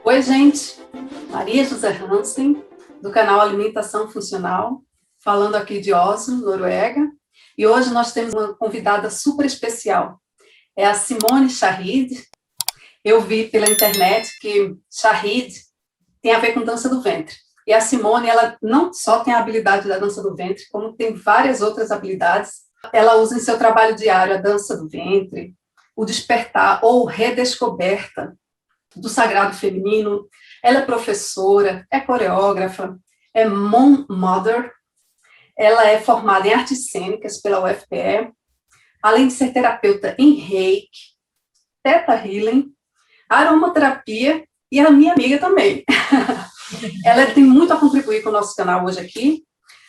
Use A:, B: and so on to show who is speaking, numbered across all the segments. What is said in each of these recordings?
A: Oi, gente. Maria José Hansen, do canal Alimentação Funcional, falando aqui de Oslo, Noruega. E hoje nós temos uma convidada super especial. É a Simone Shahid. Eu vi pela internet que Shahid tem a ver com dança do ventre. E a Simone, ela não só tem a habilidade da dança do ventre, como tem várias outras habilidades. Ela usa em seu trabalho diário a dança do ventre, o despertar ou redescoberta do sagrado feminino. Ela é professora, é coreógrafa, é mom mother, ela é formada em artes cênicas pela UFPE, além de ser terapeuta em reiki, theta healing, aromaterapia e a minha amiga também. Ela tem muito a contribuir com o nosso canal hoje aqui.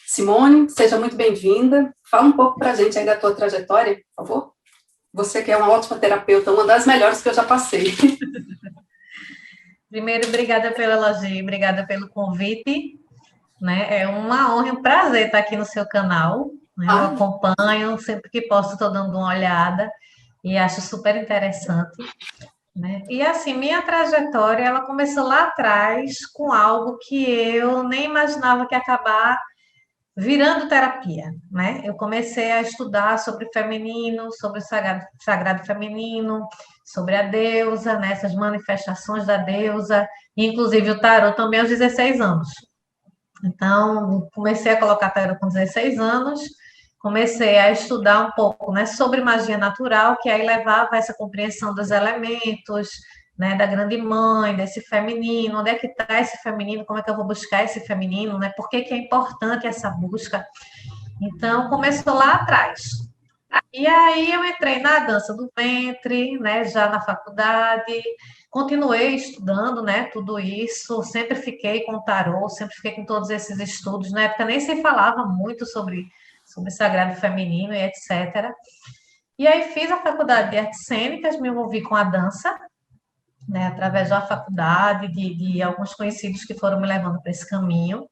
A: Simone, seja muito bem-vinda. Fala um pouco para a gente aí da tua trajetória, por favor. Você que é uma ótima terapeuta, uma das melhores que eu já passei.
B: Primeiro, obrigada pelo elogio, obrigada pelo convite, né? É uma honra e um prazer estar aqui no seu canal, né? Eu acompanho, sempre que posso estou dando uma olhada e acho super interessante, né? E assim, minha trajetória, ela começou lá atrás com algo que eu nem imaginava que ia acabar virando terapia, né? Eu comecei a estudar sobre feminino, sobre o sagrado feminino, sobre a deusa, né? Essas manifestações da deusa, inclusive o tarot também aos 16 anos. Então, comecei a colocar tarot com 16 anos, comecei a estudar um pouco, né, sobre magia natural, que aí levava a essa compreensão dos elementos, né, da grande mãe, desse feminino, onde é que está esse feminino, como é que eu vou buscar esse feminino, né, por que que é importante essa busca. Então, começou lá atrás. E aí eu entrei na dança do ventre, né, já na faculdade, continuei estudando, né, tudo isso, sempre fiquei com o tarô, sempre fiquei com todos esses estudos. Na época nem se falava muito sobre sagrado feminino e etc. E aí fiz a faculdade de artes cênicas, me envolvi com a dança, né, através da faculdade, de alguns conhecidos que foram me levando para esse caminho.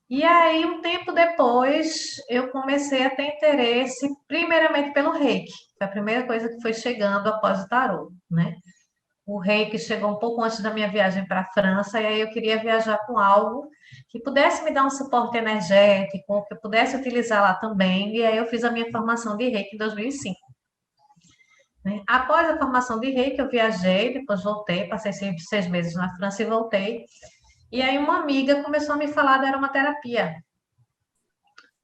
B: E aí, um tempo depois, eu comecei a ter interesse, primeiramente pelo reiki. Foi a primeira coisa que foi chegando após o tarô, né? O reiki chegou um pouco antes da minha viagem para a França, e aí eu queria viajar com algo que pudesse me dar um suporte energético, que eu pudesse utilizar lá também. E aí eu fiz a minha formação de reiki em 2005. Né? Após a formação de reiki, eu viajei, depois voltei, passei 6 meses na França e voltei. E aí uma amiga começou a me falar da aromaterapia.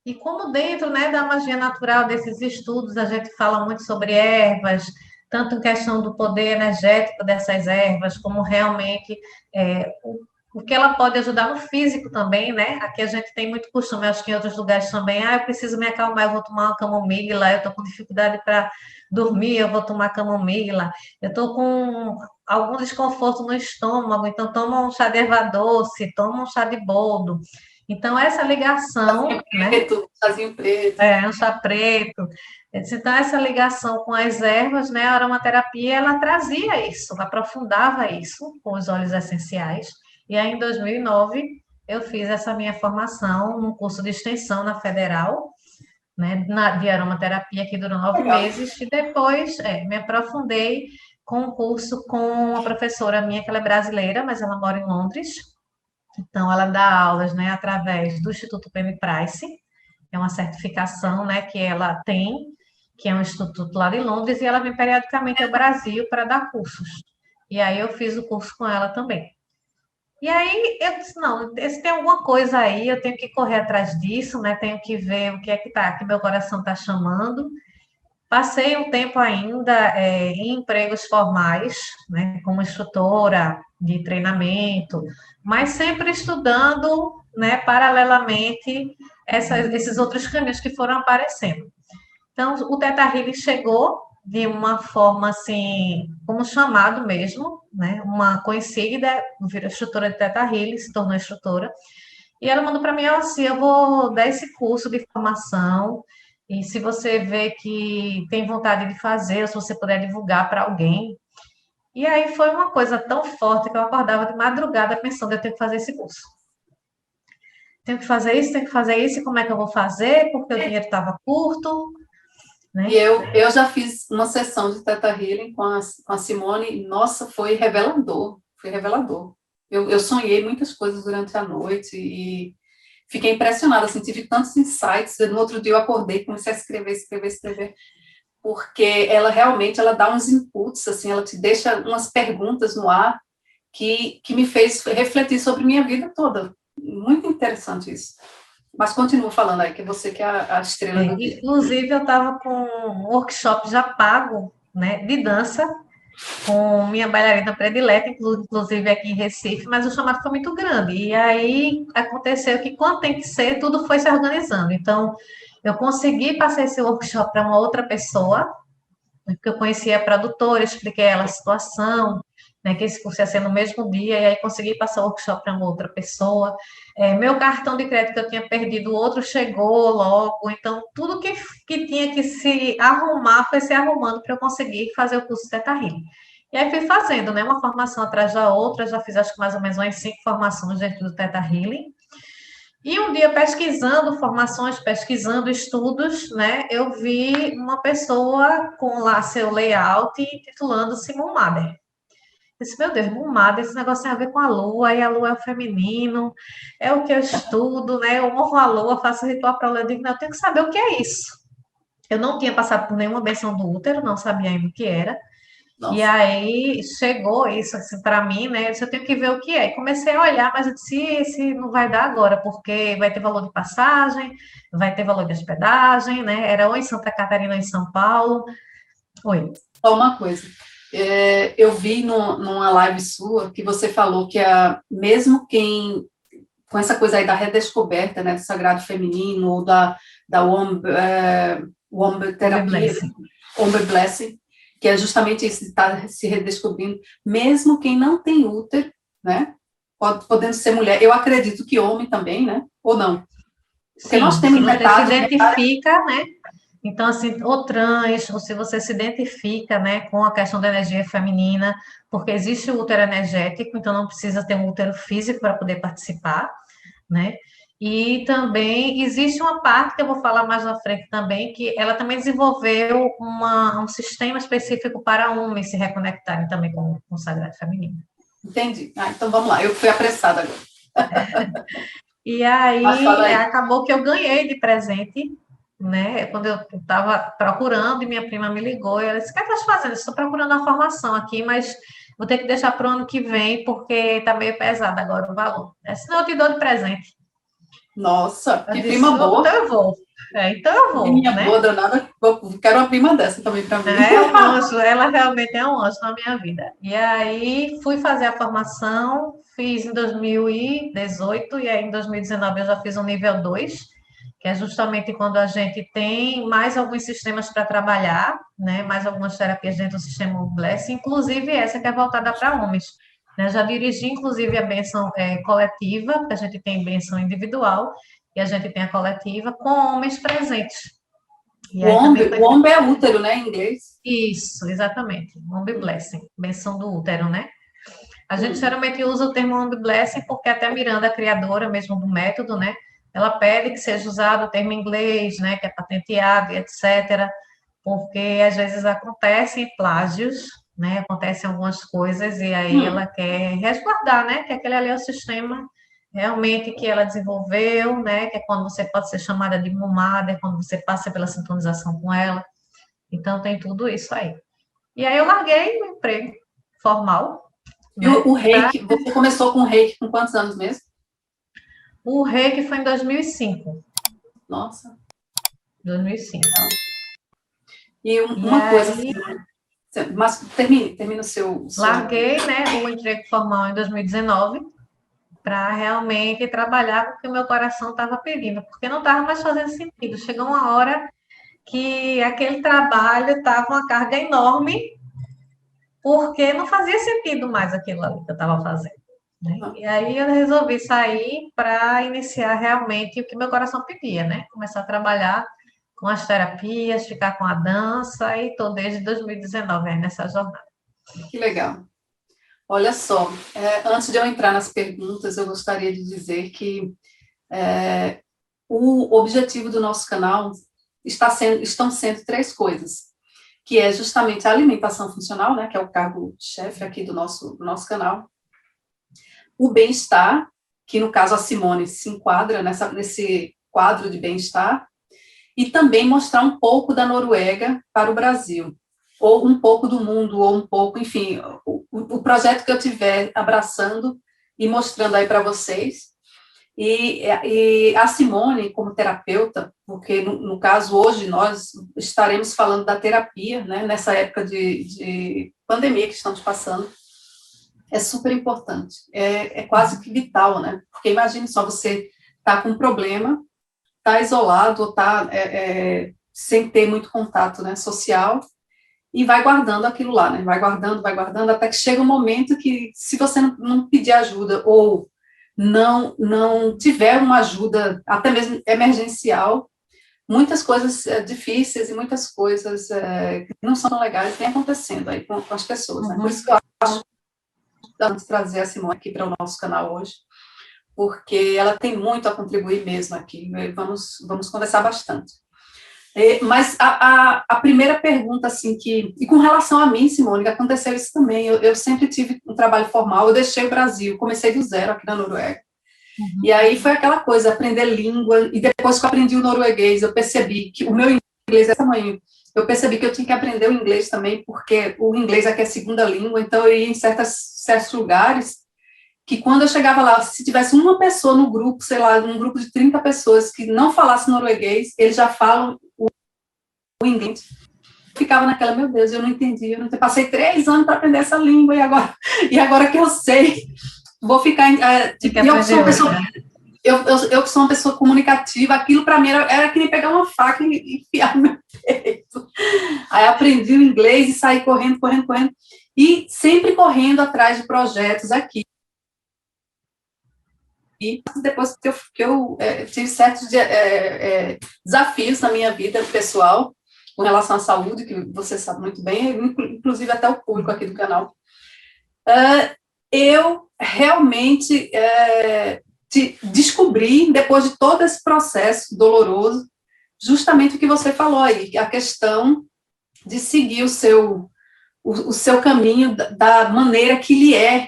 B: E como dentro, né, da magia natural desses estudos, a gente fala muito sobre ervas, tanto em questão do poder energético dessas ervas, como realmente o que ela pode ajudar no físico também, né? Aqui a gente tem muito costume, acho que em outros lugares também, eu preciso me acalmar, eu vou tomar uma camomila, eu estou com dificuldade para dormir, eu vou tomar camomila, eu estou com algum desconforto no estômago, então toma um chá de erva doce, toma um chá de boldo. Então, essa ligação, né?
A: Chazinho preto.
B: Um chá preto. Então, essa ligação com as ervas, né? A aromaterapia, ela trazia isso, aprofundava isso com os óleos essenciais. E aí, em 2009, eu fiz essa minha formação num curso de extensão na Federal, né? De aromaterapia, que durou 9 meses. E depois, me aprofundei com um curso com uma professora minha, que ela é brasileira, mas ela mora em Londres. Então, ela dá aulas, né, através do Instituto Penny Price, é uma certificação, né, que ela tem, que é um instituto lá de Londres, e ela vem periodicamente ao Brasil para dar cursos. E aí eu fiz o curso com ela também. E aí eu disse, não, se tem alguma coisa aí, eu tenho que correr atrás disso, né? Tenho que ver o que é que tá, que meu coração está chamando. Passei um tempo ainda em empregos formais, né, como instrutora de treinamento, mas sempre estudando, né, paralelamente esses outros caminhos que foram aparecendo. Então, o Teta Healing chegou de uma forma assim, como chamado mesmo, né, uma conhecida, virou instrutora de Teta Healing, se tornou instrutora, e ela mandou para mim assim, eu vou dar esse curso de formação, e se você vê que tem vontade de fazer, ou se você puder divulgar para alguém. E aí foi uma coisa tão forte que eu acordava de madrugada pensando, eu tenho que fazer esse curso. Tenho que fazer isso, e como é que eu vou fazer? Porque o dinheiro estava curto. né?
A: E eu já fiz uma sessão de Theta Healing com a Simone, e, nossa, foi revelador, foi revelador. Eu sonhei muitas coisas durante a noite e fiquei impressionada, assim, tive tantos insights. No outro dia eu acordei, comecei a escrever, porque ela realmente ela dá uns inputs, assim, ela te deixa umas perguntas no ar que me fez refletir sobre minha vida toda. Muito interessante isso. Mas continua falando aí, que você que é a estrela do dia.
B: Inclusive, eu estava com um workshop já pago, né, de dança, com minha bailarina predileta, inclusive aqui em Recife, mas o chamado foi muito grande. E aí aconteceu que, quando tem que ser, tudo foi se organizando. Então, eu consegui passar esse workshop para uma outra pessoa, né, porque eu conhecia a produtora, expliquei a ela a situação, né, que esse curso ia ser no mesmo dia, e aí consegui passar o workshop para uma outra pessoa. Meu cartão de crédito que eu tinha perdido, o outro chegou logo, então tudo que tinha que se arrumar foi se arrumando para eu conseguir fazer o curso de Theta Healing. E aí fui fazendo, né, uma formação atrás da outra, já fiz acho que mais ou menos umas 5 formações dentro do Theta Healing. E um dia, pesquisando formações, pesquisando estudos, né, eu vi uma pessoa com lá seu layout titulando-se Moon Mother. Eu disse, meu Deus, Moon Mother, esse negócio tem a ver com a lua, e a lua é o feminino, é o que eu estudo, né, eu honro a lua, faço ritual para a lua, eu digo, não, eu tenho que saber o que é isso. Eu não tinha passado por nenhuma benção do útero, não sabia ainda o que era, e
A: Nossa.
B: aí chegou isso assim para mim, né? Eu disse, eu tenho que ver o que é. E comecei a olhar, mas eu disse, esse não vai dar agora, porque vai ter valor de passagem, vai ter valor de hospedagem, né? Era ou em Santa Catarina ou em São Paulo. Oi.
A: Só uma coisa. Eu vi numa live sua que você falou que mesmo quem, com essa coisa aí da redescoberta, né, do sagrado feminino, ou da Womb
B: Home
A: terapia,
B: Blessing.
A: Womb Blessing, que é justamente isso, de estar se redescobrindo, mesmo quem não tem útero, né, podendo ser mulher, eu acredito que homem também, né, ou não? Porque nós
B: Sim,
A: temos
B: se você se
A: metade,
B: identifica, né? Então, assim, ou trans, ou se você se identifica, né, com a questão da energia feminina, porque existe o útero energético, então não precisa ter um útero físico para poder participar, né? E também existe uma parte que eu vou falar mais na frente também, que ela também desenvolveu um sistema específico para homens se reconectarem também com o sagrado feminino.
A: entendi. Então vamos lá, eu fui apressada agora.
B: E
A: Mas fala
B: aí
A: aí.
B: acabou que eu ganhei de presente, né? Quando eu estava procurando, e minha prima me ligou, e ela disse: o que estás fazendo? Estou procurando uma formação aqui, mas vou ter que deixar para o ano que vem, porque está meio pesado agora o valor. Senão eu te dou de presente.
A: Nossa,
B: Eu
A: que
B: disse,
A: prima boa.
B: então eu vou. Então eu vou,
A: Menina
B: né?
A: boa danada. Quero uma prima dessa também para mim.
B: É um anjo, ela realmente é um anjo na minha vida. E aí fui fazer a formação, fiz em 2018, e aí em 2019 eu já fiz um nível 2, que é justamente quando a gente tem mais alguns sistemas para trabalhar, né? Mais algumas terapias dentro do sistema Bless, inclusive essa que é voltada para homens. Né? Já dirigi, inclusive, a bênção coletiva, porque a gente tem bênção individual, e a gente tem a coletiva, com homens presentes. E aí também foi
A: O ombo é útero, né, em inglês?
B: isso, exatamente. Womb Blessing, benção do útero, né? A gente
A: Hum.
B: geralmente usa o termo Womb Blessing porque até a Miranda, a criadora mesmo do método, né? Ela pede que seja usado o termo inglês, né? Que é patenteado e etc. Porque às vezes acontecem plágios, né? Acontecem algumas coisas e aí ela
A: Hum.
B: quer resguardar, né? Que aquele ali é o sistema realmente que ela desenvolveu, né? Que é quando você pode ser chamada de mumada, é quando você passa pela sintonização com ela. Então tem tudo isso aí. E aí eu larguei o emprego formal,
A: E
B: né?
A: o reiki, você começou com o reiki com quantos anos mesmo?
B: O reiki foi em 2005.
A: Nossa.
B: 2005.
A: E
B: E
A: uma coisa assim,
B: aí
A: mas termine o seu.
B: larguei, né, o emprego formal em 2019 para realmente trabalhar com o que o meu coração estava pedindo, porque não estava mais fazendo sentido. Chegou uma hora que aquele trabalho estava uma carga enorme, porque não fazia sentido mais aquilo ali que eu estava fazendo. Né? E aí eu resolvi sair para iniciar realmente o que meu coração pedia, né? Começar a trabalhar com as terapias, ficar com a dança e estou desde 2019 aí nessa jornada.
A: Que legal. Olha só, antes de eu entrar nas perguntas, eu gostaria de dizer que o objetivo do nosso canal, estão sendo três coisas, que é justamente a alimentação funcional, né, que é o cargo-chefe aqui do nosso canal, o bem-estar, que no caso a Simone se enquadra nesse quadro de bem-estar, e também mostrar um pouco da Noruega para o Brasil, ou um pouco do mundo, ou um pouco, enfim, o projeto que eu estiver abraçando e mostrando aí para vocês. E a Simone, como terapeuta, porque no caso hoje nós estaremos falando da terapia, né, nessa época de pandemia que estamos passando, é super importante, é quase que vital, né, porque imagine só, você tá com um problema, tá isolado, ou tá sem ter muito contato, né, social, e vai guardando aquilo lá, né, vai guardando, até que chega um momento que, se você não pedir ajuda, ou não tiver uma ajuda, até mesmo emergencial, muitas coisas difíceis e muitas coisas que não são tão legais vêm acontecendo aí com as pessoas, né? Por isso que eu acho importante trazer a Simone aqui para o nosso canal hoje, porque ela tem muito a contribuir mesmo aqui, né? Vamos conversar bastante. Mas a primeira pergunta, assim, e com relação a mim, Simone, que aconteceu isso também, eu sempre tive um trabalho formal, eu deixei o Brasil, comecei do zero aqui na Noruega, e aí foi aquela coisa, aprender língua, e depois que eu aprendi o norueguês, eu percebi que o meu inglês é esse tamanho, eu percebi que eu tinha que aprender o inglês também, porque o inglês aqui é segunda língua, então eu ia em certos lugares, que quando eu chegava lá, se tivesse uma pessoa no grupo, sei lá, um grupo de 30 pessoas que não falasse norueguês, eles já falam o inglês. Ficava naquela, meu Deus, eu não entendi, passei 3 anos para aprender essa língua, e agora que eu sei, vou ficar... eu que sou uma pessoa comunicativa, aquilo para mim era que nem pegar uma faca e enfiar no meu peito. Aí aprendi o inglês e saí correndo, e sempre correndo atrás de projetos aqui. E depois que eu tive certos desafios na minha vida pessoal, com relação à saúde, que você sabe muito bem, inclusive até o público aqui do canal, eu realmente descobri, depois de todo esse processo doloroso, justamente o que você falou aí, a questão de seguir o seu caminho da maneira que lhe é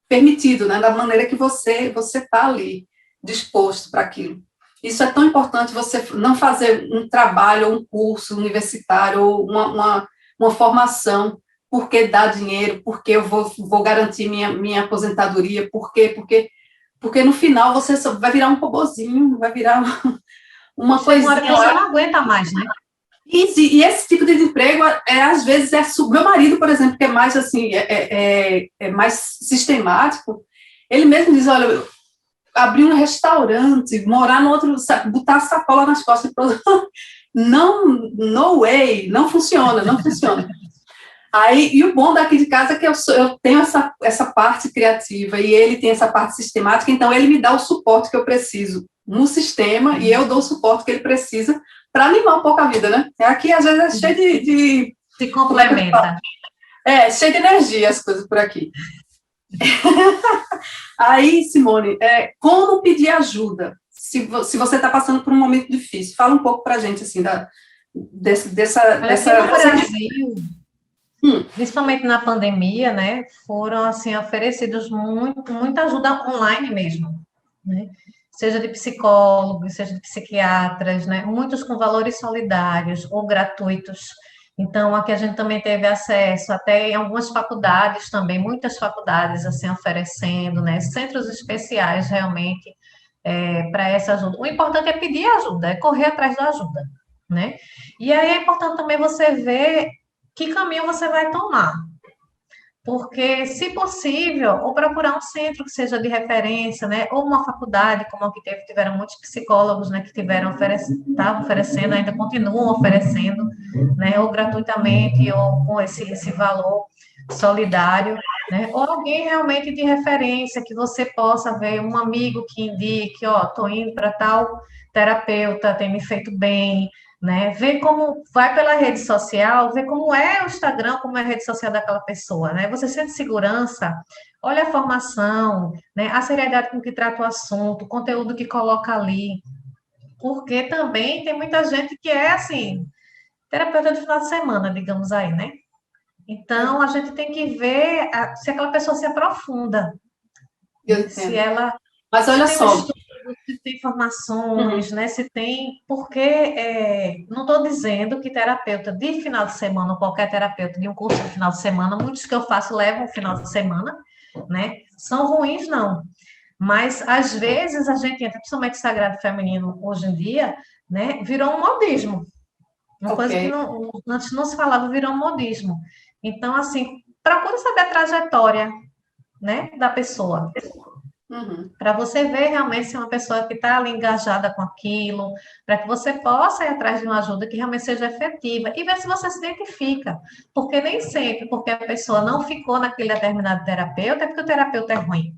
A: permitido, né, da maneira que você está ali, disposto para aquilo. Isso é tão importante, você não fazer um trabalho, ou um curso universitário, ou uma formação, porque dá dinheiro, porque eu vou garantir minha aposentadoria, porque no final você só vai virar um robozinho, vai virar uma coisinha.
B: Você não aguenta mais, né?
A: E esse tipo de emprego, às vezes, meu marido, por exemplo, que é mais assim, mais sistemático, ele mesmo diz, olha, abrir um restaurante, morar no outro, botar a sacola nas costas, não, no way, não funciona. Aí, e o bom daqui de casa é que eu tenho essa parte criativa, e ele tem essa parte sistemática, então ele me dá o suporte que eu preciso no sistema, e eu dou o suporte que ele precisa para animar um pouco a vida, né? Aqui, às vezes, é cheio de
B: se complementa.
A: Cheio de energia as coisas por aqui. Aí, Simone, como pedir ajuda? Se você está passando por um momento difícil, fala um pouco para a gente, assim, dessa
B: Brasil, principalmente na pandemia, né, foram, assim, oferecidos muita ajuda online mesmo, né? Seja de psicólogos, seja de psiquiatras, né? Muitos com valores solidários ou gratuitos. Então, aqui a gente também teve acesso, até em algumas faculdades também, muitas faculdades assim oferecendo, né? Centros especiais realmente para essa ajuda. O importante é pedir ajuda, é correr atrás da ajuda, né? E aí é importante também você ver que caminho você vai tomar. Porque, se possível, ou procurar um centro que seja de referência, né, ou uma faculdade, como a que tiveram muitos psicólogos, né, que estavam oferecendo, ainda continuam oferecendo, né, ou gratuitamente, ou com esse valor solidário, né, ou alguém realmente de referência, que você possa ver, um amigo que indique, ó, estou indo para tal terapeuta, tem me feito bem, né? Ver como vai pela rede social, ver como é o Instagram, como é a rede social daquela pessoa, né? Você sente segurança, olha a formação, né? A seriedade com que trata o assunto, o conteúdo que coloca ali. porque também tem muita gente que é assim, terapeuta de final de semana, digamos aí, né? Então, a gente tem que ver se aquela pessoa se aprofunda,
A: Eu
B: né? Se
A: entendo.
B: ela
A: Mas
B: se
A: olha
B: tem um
A: só,
B: estudo, se tem
A: uhum,
B: informações, né? Se tem, porque não estou dizendo que terapeuta de final de semana, ou qualquer terapeuta de um curso de final de semana, muitos que eu faço levam final de semana, né? São ruins, não. Mas às vezes a gente entra, principalmente sagrado feminino hoje em dia, né? Virou um modismo. Uma
A: ok.
B: coisa que antes não se falava, virou um modismo. Então, assim, procura saber a trajetória, né, da pessoa,
A: Uhum,
B: para você ver realmente se é uma pessoa que está ali engajada com aquilo, para que você possa ir atrás de uma ajuda que realmente seja efetiva e ver se você se identifica. Porque nem sempre, porque a pessoa não ficou naquele determinado terapeuta, é porque o terapeuta é ruim.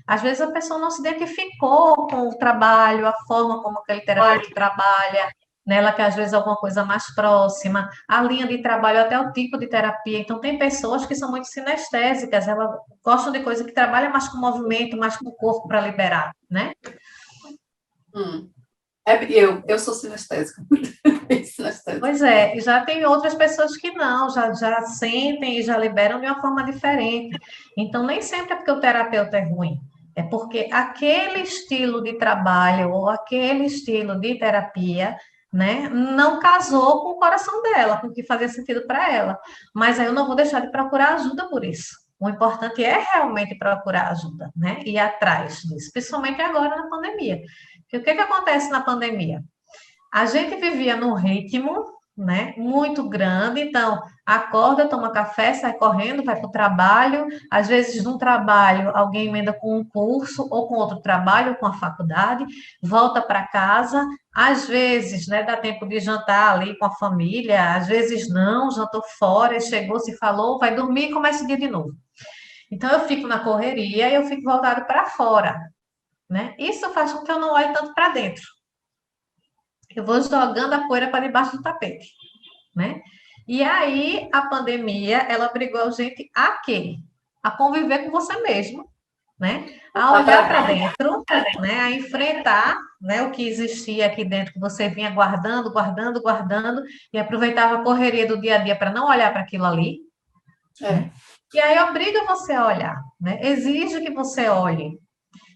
B: Às vezes a pessoa não se identificou com o trabalho, a forma como aquele terapeuta trabalha, nela que às vezes é alguma coisa mais próxima, a linha de trabalho, até o tipo de terapia. Então, tem pessoas que são muito sinestésicas, elas gostam de coisa que trabalha mais com movimento, mais com o corpo para liberar, né?
A: hum. Eu sou sinestésica. Bem sinestésica.
B: Pois é, e já tem outras pessoas que não, já sentem e já liberam de uma forma diferente. Então, nem sempre é porque o terapeuta é ruim, é porque aquele estilo de trabalho ou aquele estilo de terapia, né, não casou com o coração dela, com o que fazia sentido para ela. Mas aí eu não vou deixar de procurar ajuda por isso. O importante é realmente procurar ajuda, né, ir atrás disso, principalmente agora na pandemia. Porque o que que acontece na pandemia? A gente vivia num ritmo, né, muito grande, então acorda, toma café, sai correndo, vai para o trabalho, às vezes num trabalho alguém emenda com um curso ou com outro trabalho, com a faculdade, volta para casa, às vezes, né, dá tempo de jantar ali com a família, às vezes não, jantou fora, chegou, se falou, vai dormir e começa o dia de novo. Então eu fico na correria e eu fico voltado para fora, né? Isso faz com que eu não olhe tanto para dentro. Eu vou jogando a poeira para debaixo do tapete, né? E aí a pandemia, ela obrigou a gente a quê? A conviver com você mesmo, né? A
A: Tá
B: olhar
A: para
B: para dentro, né? A enfrentar, né, o que existia aqui dentro que você vinha guardando, guardando, guardando e aproveitava a correria do dia a dia para não olhar para aquilo ali,
A: é.
B: né? E aí obriga você a olhar, né? Exige que você olhe,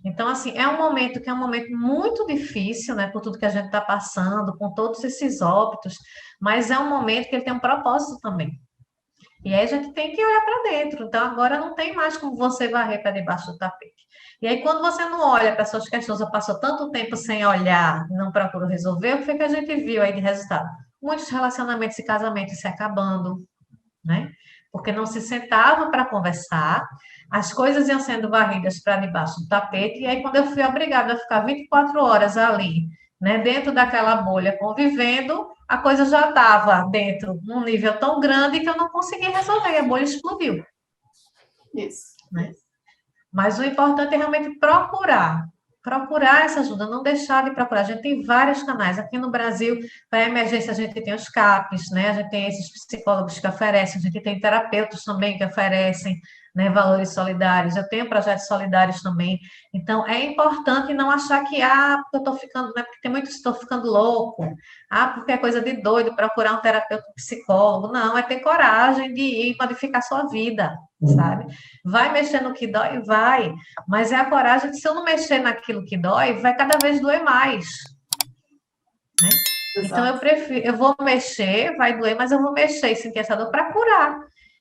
B: então, assim, é um momento que é um momento muito difícil, né, por tudo que a gente está passando, com todos esses óbitos, mas é um momento que ele tem um propósito também. E aí a gente tem que olhar para dentro. Então, agora não tem mais como você varrer para debaixo do tapete. E aí, quando você não olha para suas questões, ou passou tanto tempo sem olhar, não procura resolver, o que foi que a gente viu aí de resultado? Muitos relacionamentos e casamentos se acabando, né? Porque não se sentava para conversar, as coisas iam sendo varridas para debaixo do tapete, e aí quando eu fui obrigada a ficar 24 horas ali, né, dentro daquela bolha, convivendo, a coisa já estava dentro, num nível tão grande que eu não consegui resolver, e a bolha explodiu,
A: Isso.
B: né? Mas o importante é realmente procurar essa ajuda, não deixar de procurar. A gente tem vários canais. Aqui no Brasil, para emergência, a gente tem os CAPs, né? A gente tem esses psicólogos que oferecem, a gente tem terapeutas também que oferecem, né, valores solidários. Eu tenho projetos solidários também. Então, é importante não achar que, porque eu estou ficando, né? Porque tem muitos que estou ficando louco, porque é coisa de doido procurar um terapeuta um psicólogo. Não, é ter coragem de ir modificar sua vida, sabe? Vai mexer no que dói? Vai. Mas é a coragem de, se eu não mexer naquilo que dói, vai cada vez doer mais, né? Então eu
A: Exato.
B: prefiro, eu vou mexer, vai doer, mas eu vou mexer e sentir essa dor para curar.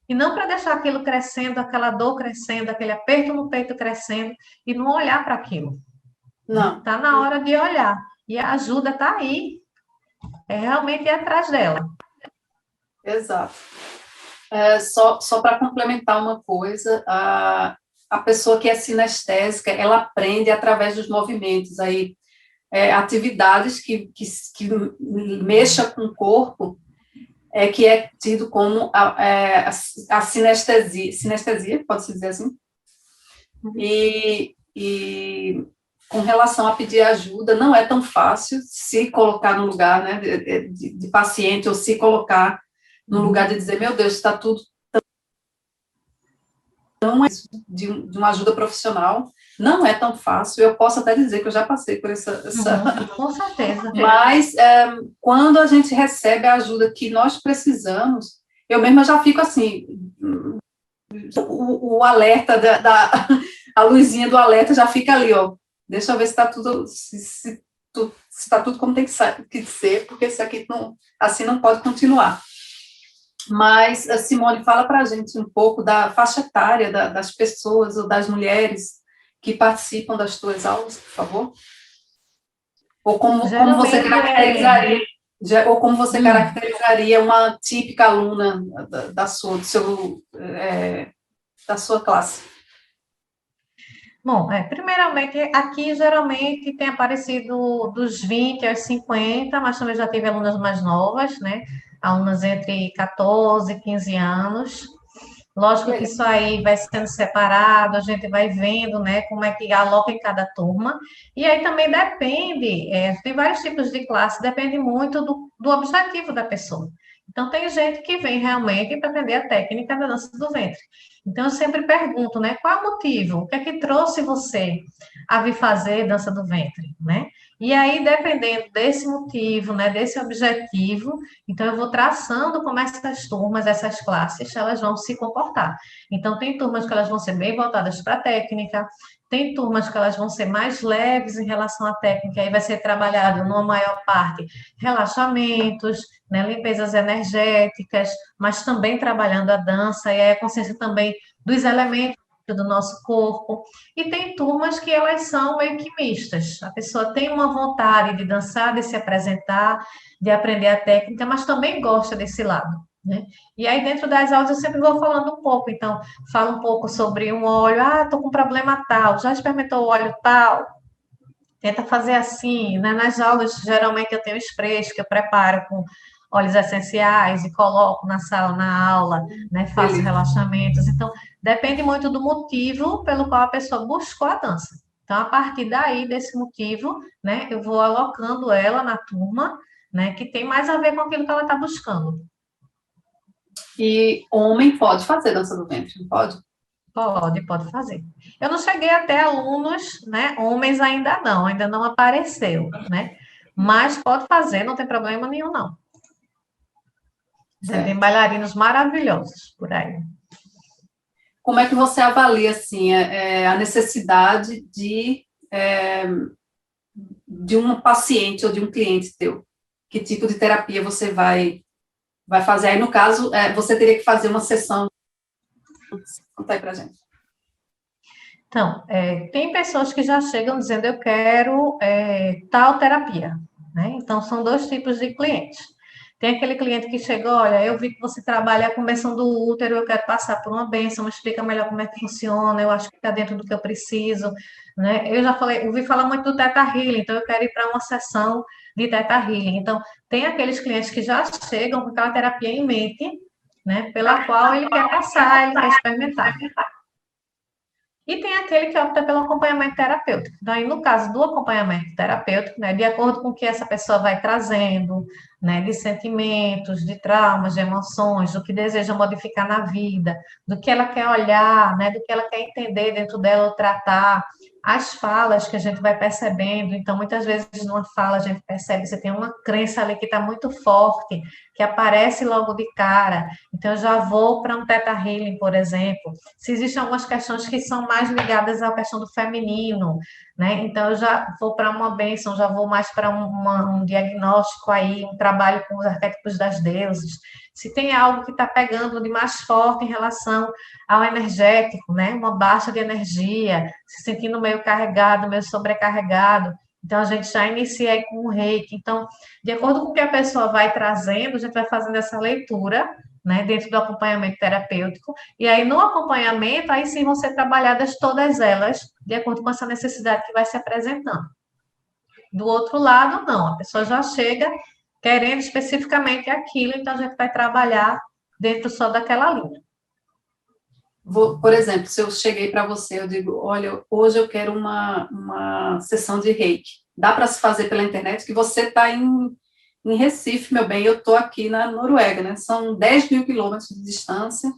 B: E não para deixar aquilo crescendo, aquela dor crescendo, aquele aperto no peito crescendo e não olhar para aquilo, né?
A: Não,
B: Tá na hora de olhar. E a ajuda tá aí. É realmente ir atrás dela.
A: exato. Só para complementar uma coisa, a pessoa que é sinestésica, ela aprende através dos movimentos, aí, atividades que mexa com o corpo, que é tido como a sinestesia, pode-se dizer assim, e com relação a pedir ajuda, não é tão fácil se colocar no lugar, né, de paciente, ou se colocar no lugar de dizer, meu Deus, está tudo. de uma ajuda profissional. Não é tão fácil, eu posso até dizer que eu já passei por essa...
B: Com certeza.
A: Mas, quando a gente recebe a ajuda que nós precisamos, eu mesma já fico assim, o alerta, a luzinha do alerta já fica ali, ó, deixa eu ver se está tudo, se está tudo como tem que ser, porque isso aqui não, assim não pode continuar. Mas, Simone, fala para a gente um pouco da faixa etária das pessoas ou das mulheres que participam das tuas aulas, por favor. Ou como você caracterizaria, ou como você caracterizaria uma típica aluna da sua classe?
B: Bom, primeiramente, aqui geralmente tem aparecido dos 20 aos 50, mas também já tive alunas mais novas, né? Alunas entre 14 e 15 anos. Lógico que isso aí vai sendo separado, a gente vai vendo, né, como é que aloca em cada turma. E aí também depende, tem vários tipos de classe, depende muito do objetivo da pessoa. Então, tem gente que vem realmente para aprender a técnica da dança do ventre. Então, eu sempre pergunto, né, qual é o motivo? O que é que trouxe você a vir fazer dança do ventre, né? E aí, dependendo desse motivo, né, desse objetivo, então eu vou traçando como essas turmas, essas classes, elas vão se comportar. Então, tem turmas que elas vão ser bem voltadas para a técnica, tem turmas que elas vão ser mais leves em relação à técnica, aí vai ser trabalhado, numa maior parte, relaxamentos, né, limpezas energéticas, mas também trabalhando a dança, e aí a consciência também dos elementos do nosso corpo. E tem turmas que elas são meio que mistas. A pessoa tem uma vontade de dançar, de se apresentar, de aprender a técnica, mas também gosta desse lado, né? E aí, dentro das aulas, eu sempre vou falando um pouco. Então, falo um pouco sobre um óleo. Ah, estou com problema tal. Já experimentou o óleo tal? Tenta fazer assim, né? Nas aulas, geralmente, eu tenho sprays que eu preparo com óleos essenciais e coloco na sala, na aula, né? Faço relaxamentos. Então, depende muito do motivo pelo qual a pessoa buscou a dança. Então, a partir daí, desse motivo, né? Eu vou alocando ela na turma, né? Que tem mais a ver com aquilo que ela está buscando.
A: E homem pode fazer dança do ventre, não pode?
B: Pode fazer. Eu não cheguei até alunos, né? Homens ainda não apareceu, né? Mas pode fazer, não tem problema nenhum, não. Tem bailarinos maravilhosos por aí.
A: Como é que você avalia, assim, a necessidade de um paciente ou de um cliente teu? Que tipo de terapia você vai fazer? Aí, no caso, você teria que fazer uma sessão. Conta aí pra gente.
B: Então, tem pessoas que já chegam dizendo, eu quero tal terapia, né? Então, são dois tipos de clientes. Tem aquele cliente que chega, olha, eu vi que você trabalha com bênção do útero, eu quero passar por uma bênção, me explica melhor como é que funciona, eu acho que está dentro do que eu preciso, né? Eu já falei, ouvi falar muito do Theta Healing, então eu quero ir para uma sessão de Theta Healing. Então, tem aqueles clientes que já chegam com aquela terapia em mente, né? Pela qual ele quer passar, ele quer experimentar. E tem aquele que opta pelo acompanhamento terapêutico. Daí, no caso do acompanhamento terapêutico, né, de acordo com o que essa pessoa vai trazendo, né, de sentimentos, de traumas, de emoções, do que deseja modificar na vida, do que ela quer olhar, né, do que ela quer entender dentro dela ou tratar, as falas que a gente vai percebendo. Então, muitas vezes, numa fala, a gente percebe que você tem uma crença ali que está muito forte, que aparece logo de cara. Então, eu já vou para um Theta Healing, por exemplo. Se existem algumas questões que são mais ligadas à questão do feminino, né? Então, eu já vou para uma bênção, já vou mais para um diagnóstico aí, um trabalho com os arquétipos das deusas. Se tem algo que está pegando de mais forte em relação ao energético, né? Uma baixa de energia, se sentindo meio carregado, meio sobrecarregado. Então, a gente já inicia aí com o reiki. Então, de acordo com o que a pessoa vai trazendo, a gente vai fazendo essa leitura, né, dentro do acompanhamento terapêutico, e aí no acompanhamento, aí sim vão ser trabalhadas todas elas, de acordo com essa necessidade que vai se apresentando. Do outro lado, não, a pessoa já chega querendo especificamente aquilo, então a gente vai trabalhar dentro só daquela linha.
A: Por exemplo, se eu cheguei para você, eu digo, olha, hoje eu quero uma sessão de reiki. Dá para se fazer pela internet, que você está em Recife, meu bem, eu estou aqui na Noruega, né? São 10 mil quilômetros de distância.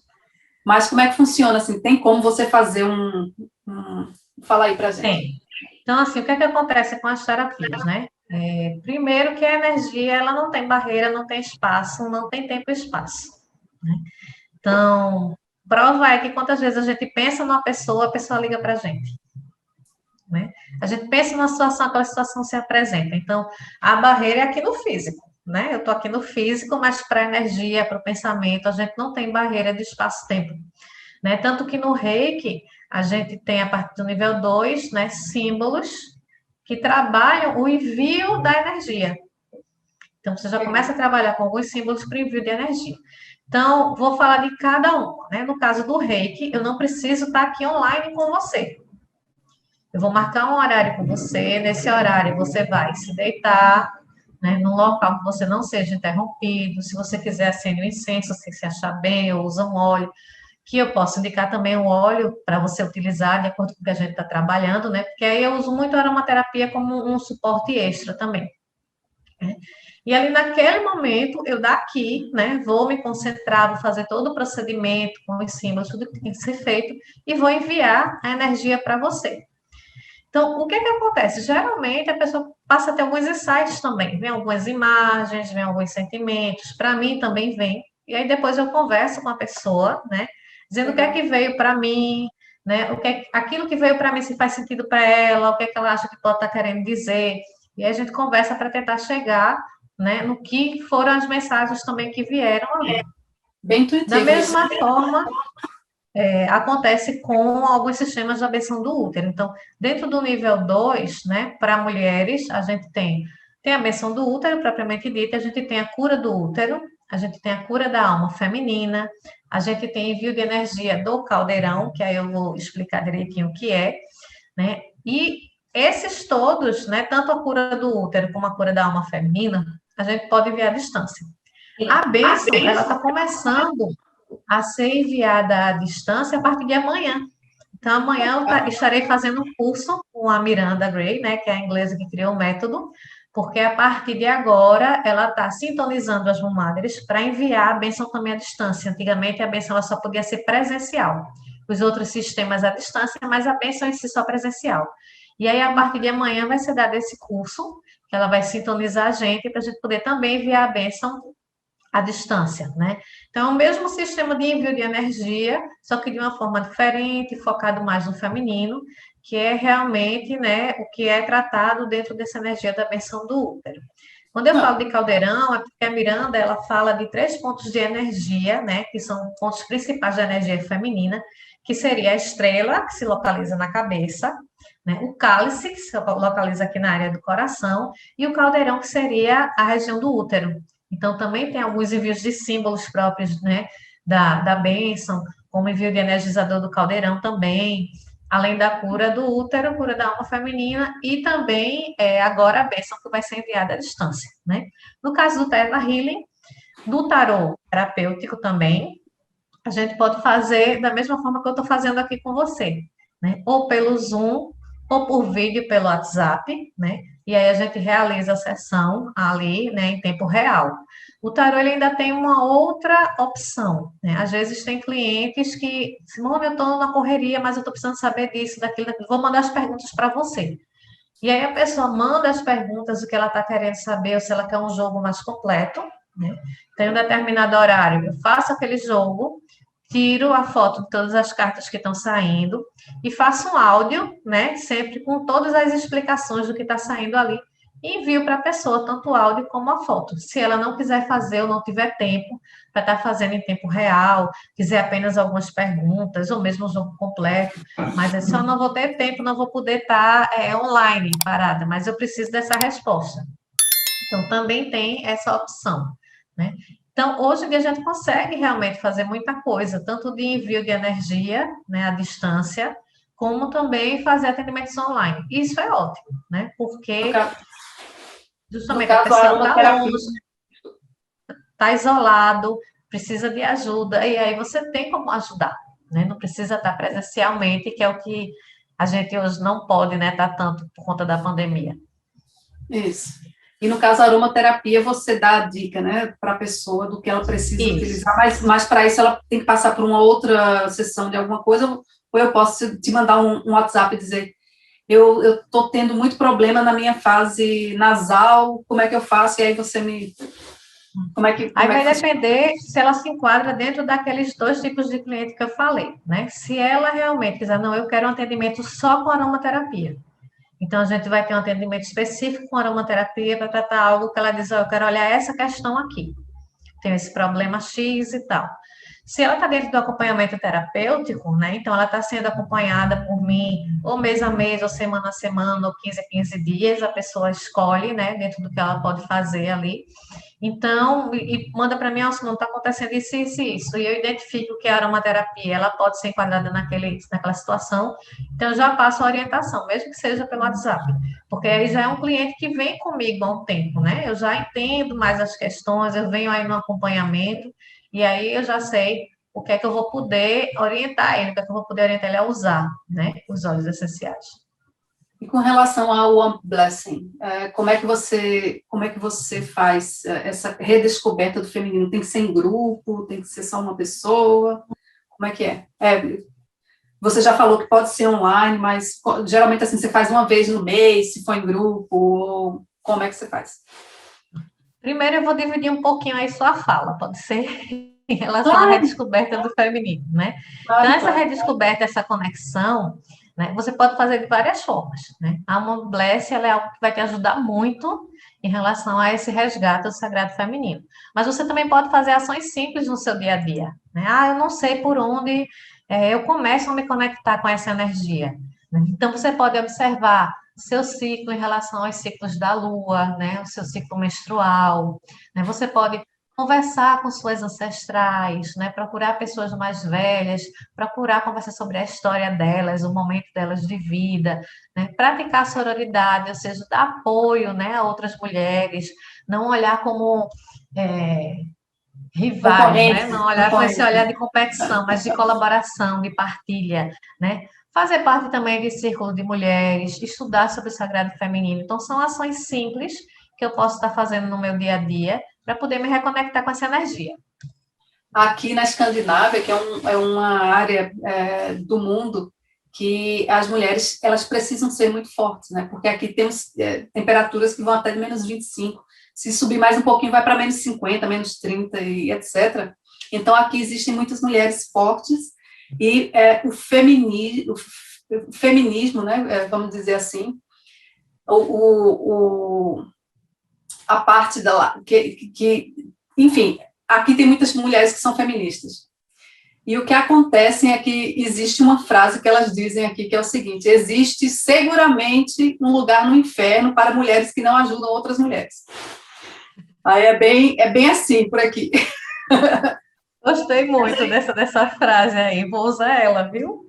A: Mas como é que funciona, assim, tem como você fazer fala aí pra gente.
B: Tem. Então, assim, o que é que acontece com as terapias, né? Primeiro que a energia, ela não tem barreira, não tem espaço, não tem tempo e espaço, né? Então, prova é que quantas vezes a gente pensa numa pessoa, a pessoa liga pra gente, né? A gente pensa numa situação, aquela situação se apresenta. Então, a barreira é aqui no físico, né? Eu tô aqui no físico, mas para a energia, para o pensamento, a gente não tem barreira de espaço-tempo, né? Tanto que no Reiki, a gente tem, a partir do nível 2, né, símbolos que trabalham o envio da energia. Então, você já começa a trabalhar com alguns símbolos para o envio de energia. Então, vou falar de cada um, né? No caso do Reiki, eu não preciso estar aqui online com você. Eu vou marcar um horário com você, nesse horário você vai se deitar, né, num local que você não seja interrompido. Se você quiser, acende um incenso, se achar bem, ou usa um óleo, que eu posso indicar também um óleo para você utilizar de acordo com o que a gente está trabalhando, né? Porque aí eu uso muito a aromaterapia como um suporte extra também, né? E ali naquele momento, eu daqui, né, vou me concentrar, vou fazer todo o procedimento com os símbolos, tudo que tem que ser feito, e vou enviar a energia para você. Então, o que que acontece? Geralmente a pessoa passa a ter alguns insights também, vem algumas imagens, vem alguns sentimentos, para mim também vem, e aí depois eu converso com a pessoa, né, dizendo o que é que veio para mim, né, aquilo que veio para mim se faz sentido para ela, o que é que ela acha que pode estar querendo dizer, e aí a gente conversa para tentar chegar, né, no que foram as mensagens também que vieram ali.
A: Bem
B: Da
A: intuitivo isso.
B: mesma forma, acontece com alguns sistemas de aberração do útero. Então, dentro do nível 2, né, para mulheres, a gente tem a aberração do útero, propriamente dita, a gente tem a cura do útero, a gente tem a cura da alma feminina, a gente tem envio de energia do caldeirão, que aí eu vou explicar direitinho o que é, né? E esses todos, né, tanto a cura do útero como a cura da alma feminina, a gente pode enviar à distância. A bênção, ela está começando a ser enviada à distância a partir de amanhã. Então, amanhã eu estarei fazendo um curso com a Miranda Gray, né, que é a inglesa que criou o método, porque a partir de agora ela está sintonizando as Mothers para enviar a bênção também à distância. Antigamente a bênção ela só podia ser presencial, os outros sistemas à distância, mas a bênção em si só presencial. E aí, a partir de amanhã, vai ser dado esse curso, que ela vai sintonizar a gente, para a gente poder também enviar a bênção à distância, né? Então, é o mesmo sistema de envio de energia, só que de uma forma diferente, focado mais no feminino, que é realmente, né, o que é tratado dentro dessa energia da benção do útero. Quando eu falo de caldeirão, é porque a Miranda, ela fala de 3 pontos de energia, né, que são pontos principais da energia feminina, que seria a estrela, que se localiza na cabeça, né, o cálice, que se localiza aqui na área do coração, e o caldeirão, que seria a região do útero. Então, também tem alguns envios de símbolos próprios, né, da bênção, como envio de energizador do caldeirão também, além da cura do útero, cura da alma feminina, e também, agora, a bênção que vai ser enviada à distância, né? No caso do Teta Healing, do tarô terapêutico também, a gente pode fazer da mesma forma que eu estou fazendo aqui com você, né? Ou pelo Zoom, ou por vídeo pelo WhatsApp, né? E aí a gente realiza a sessão ali, né, em tempo real. O tarô ele ainda tem uma outra opção, né? Às vezes tem clientes que, Simone, eu estou na correria, mas eu estou precisando saber disso, daquilo, vou mandar as perguntas para você. E aí a pessoa manda as perguntas, o que ela está querendo saber, ou se ela quer um jogo mais completo, né? Tem um determinado horário, eu faço aquele jogo, tiro a foto de todas as cartas que estão saindo e faço um áudio, né? Sempre com todas as explicações do que está saindo ali e envio para a pessoa, tanto o áudio como a foto. Se ela não quiser fazer ou não tiver tempo para estar fazendo em tempo real, quiser apenas algumas perguntas ou mesmo o jogo completo, mas se eu não vou ter tempo, não vou poder estar online parada, mas eu preciso dessa resposta. Então, também tem essa opção, né? Então, hoje em dia a gente consegue realmente fazer muita coisa, tanto de envio de energia, né, à distância, como também fazer atendimentos online. Isso é ótimo, né? Porque justamente a
A: a
B: pessoa está
A: aromaterapia.
B: longe, está isolado, precisa de ajuda, e aí você tem como ajudar, né? Não precisa estar presencialmente, que é o que a gente hoje não pode, né, estar tanto por conta da pandemia.
A: Isso. E no caso, a aromaterapia, você dá a dica, né, para a pessoa do que ela precisa utilizar, mas para isso ela tem que passar por uma outra sessão de alguma coisa, ou eu posso te mandar um WhatsApp e dizer, eu estou tendo muito problema na minha fase nasal, como é que eu faço? E aí você me...
B: Aí vai depender se ela se enquadra dentro daqueles 2 tipos de cliente que eu falei, né? Se ela realmente quiser, não, eu quero um atendimento só com aromaterapia. Então, a gente vai ter um atendimento específico com aromaterapia para tratar algo que ela diz, eu quero olhar essa questão aqui. Tem esse problema X e tal. Se ela está dentro do acompanhamento terapêutico, né? Então, ela está sendo acompanhada por mim, ou mês a mês, ou semana a semana, ou 15 a 15 dias, a pessoa escolhe, né? Dentro do que ela pode fazer ali. Então, e manda para mim, não está acontecendo isso, isso, isso. E eu identifico que a aromaterapia, ela pode ser enquadrada naquela situação. Então, eu já passo a orientação, mesmo que seja pelo WhatsApp. Porque aí já é um cliente que vem comigo há um tempo, né? Eu já entendo mais as questões, eu venho aí no acompanhamento, e aí eu já sei o que é que eu vou poder orientar ele, o que é que eu vou poder orientar ele a usar, né? Os óleos essenciais.
A: E com relação ao One Blessing, como é que você faz essa redescoberta do feminino? Tem que ser em grupo? Tem que ser só uma pessoa? Como é que é? Você já falou que pode ser online, mas geralmente assim, você faz uma vez no mês, se for em grupo, ou como é que você faz?
B: Primeiro eu vou dividir um pouquinho aí sua fala, pode ser? Em relação à
A: Claro,
B: redescoberta do feminino, né? Então,
A: claro,
B: essa
A: claro.
B: redescoberta, essa conexão, né, você pode fazer de várias formas, né? A Mão Bless, ela é algo que vai te ajudar muito em relação a esse resgate do sagrado feminino. Mas você também pode fazer ações simples no seu dia a dia, né? Ah, eu não sei por onde eu começo a me conectar com essa energia, né? Então, você pode observar seu ciclo em relação aos ciclos da lua, né? O seu ciclo menstrual, né? Você pode conversar com suas ancestrais, né? Procurar pessoas mais velhas, procurar conversar sobre a história delas, o momento delas de vida, né? Praticar sororidade, ou seja, dar apoio, né, a outras mulheres, não olhar como é, rivais, né?
A: Concorrência,
B: Não olhar com esse
A: concorrência.
B: olhar de competição, mas de colaboração, de partilha, né? Fazer parte também de círculo de mulheres, estudar sobre o sagrado feminino. Então, são ações simples que eu posso estar fazendo no meu dia a dia para poder me reconectar com essa energia.
A: Aqui na Escandinávia, que é uma área do mundo que as mulheres elas precisam ser muito fortes, né? Porque aqui temos temperaturas que vão até de -25. Se subir mais um pouquinho, vai para -50, -30 e etc. Então, aqui existem muitas mulheres fortes e o feminismo, né? Vamos dizer assim, a parte enfim, aqui tem muitas mulheres que são feministas. E o que acontece é que existe uma frase que elas dizem aqui, que é o seguinte: existe seguramente um lugar no inferno para mulheres que não ajudam outras mulheres. Aí é bem assim por aqui.
B: Gostei muito dessa frase aí, vou usar ela, viu?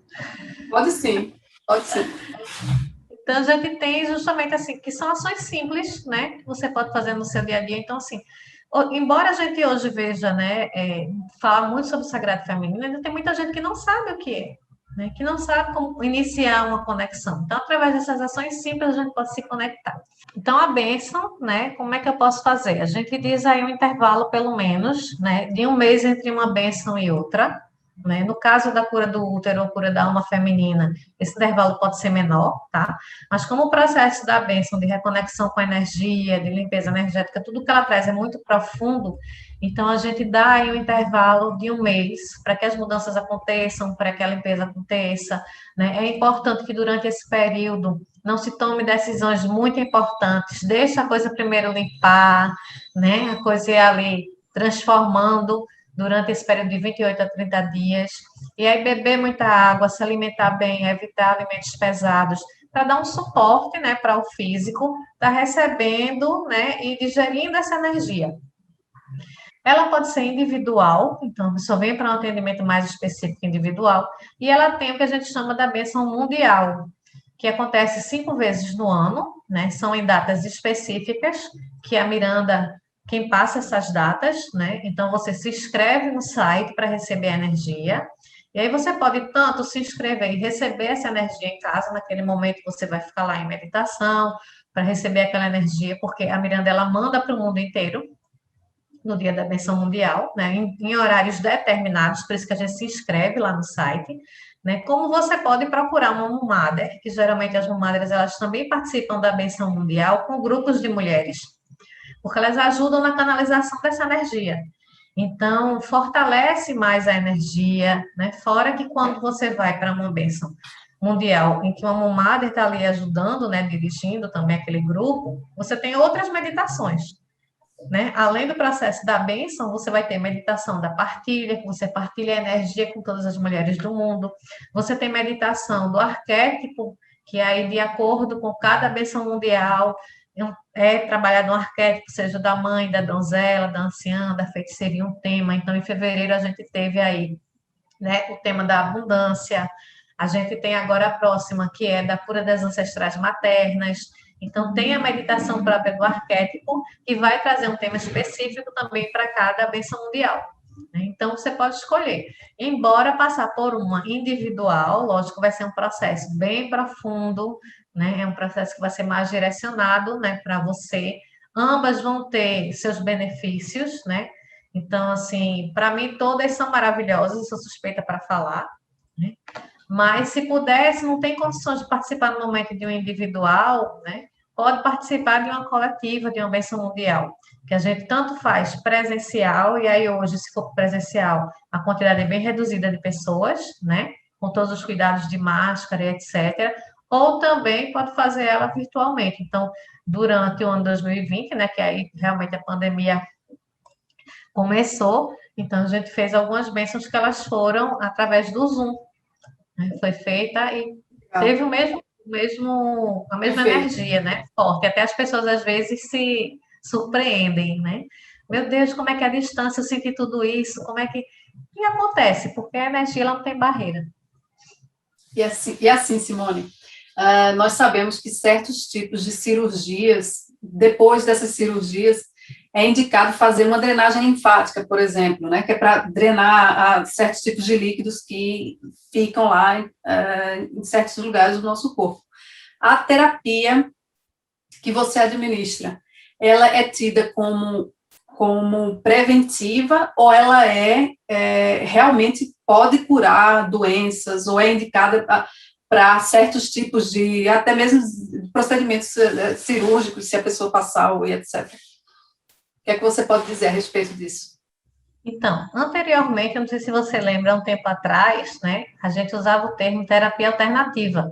A: Pode sim, pode sim.
B: Então, a gente tem justamente assim, que são ações simples, né? Que você pode fazer no seu dia a dia. Então, assim, embora a gente hoje veja, né, falar muito sobre o sagrado feminino, ainda tem muita gente que não sabe o que é, né? Que não sabe como iniciar uma conexão. Então, através dessas ações simples, a gente pode se conectar. Então, a bênção, né? Como é que eu posso fazer? A gente diz aí um intervalo, pelo menos, né? De um mês entre uma bênção e outra. Né? No caso da cura do útero ou cura da alma feminina, esse intervalo pode ser menor, tá? Mas como o processo da bênção de reconexão com a energia, de limpeza energética, tudo que ela traz é muito profundo, então a gente dá aí um intervalo de um mês para que as mudanças aconteçam, para que a limpeza aconteça, né? É importante que durante esse período não se tome decisões muito importantes, deixa a coisa primeiro limpar, né? A coisa ir ali transformando durante esse período de 28 a 30 dias. E aí, beber muita água, se alimentar bem, evitar alimentos pesados, para dar um suporte, né, para o físico, estar recebendo, né, e digerindo essa energia. Ela pode ser individual, então a pessoa vem para um atendimento mais específico individual, e ela tem o que a gente chama da bênção mundial, que acontece 5 vezes no ano, né? São em datas específicas, que a Miranda, quem passa essas datas, né? Então você se inscreve no site para receber a energia, e aí você pode tanto se inscrever e receber essa energia em casa, naquele momento você vai ficar lá em meditação, para receber aquela energia, porque a Miranda, ela manda para o mundo inteiro, no dia da benção mundial, né, em horários determinados, por isso que a gente se inscreve lá no site, né, como você pode procurar uma Mummadre, que geralmente as Mummadres, elas também participam da benção mundial com grupos de mulheres, porque elas ajudam na canalização dessa energia. Então, fortalece mais a energia, né, fora que quando você vai para uma benção mundial, em que uma Mummadre está ali ajudando, né, dirigindo também aquele grupo, você tem outras meditações, né? Além do processo da bênção, você vai ter meditação da partilha, que você partilha a energia com todas as mulheres do mundo. Você tem meditação do arquétipo, que aí, de acordo com cada bênção mundial, é trabalhado um arquétipo, seja da mãe, da donzela, da anciã, da feiticeira, um tema. Então, em fevereiro, a gente teve aí, né, o tema da abundância. A gente tem agora a próxima, que é da cura das ancestrais maternas. Então, tem a meditação própria do arquétipo, que vai trazer um tema específico também para cada bênção mundial. Então, você pode escolher. Embora passar por uma individual, lógico, vai ser um processo bem profundo, né? É um processo que vai ser mais direcionado, né, para você. Ambas vão ter seus benefícios, né? Então, assim, para mim, todas são maravilhosas, eu sou suspeita para falar, né? Mas, se pudesse, não tem condições de participar no momento de um individual, né? Pode participar de uma coletiva, de uma bênção mundial, que a gente tanto faz presencial, e aí hoje, se for presencial, a quantidade é bem reduzida de pessoas, né? Com todos os cuidados de máscara e etc. Ou também pode fazer ela virtualmente. Então, durante o ano 2020, né? Que aí realmente a pandemia começou, então a gente fez algumas bênçãos que elas foram através do Zoom, né? Foi feita e teve a mesma energia, né? Forte. Até as pessoas às vezes se surpreendem, né? Meu Deus, como é que é a distância, eu senti tudo isso, como é que. E acontece, porque a energia ela não tem barreira.
A: E assim Simone, nós sabemos que certos tipos de cirurgias, depois dessas cirurgias, é indicado fazer uma drenagem linfática, por exemplo, né, que é para drenar certos tipos de líquidos que ficam lá em certos lugares do nosso corpo. A terapia que você administra, ela é tida como preventiva ou ela realmente pode curar doenças ou é indicada para certos tipos de, até mesmo procedimentos cirúrgicos, se a pessoa passar ou etc. O que é que você pode dizer a respeito disso?
B: Então, anteriormente, eu não sei se você lembra, um tempo atrás, né, a gente usava o termo terapia alternativa,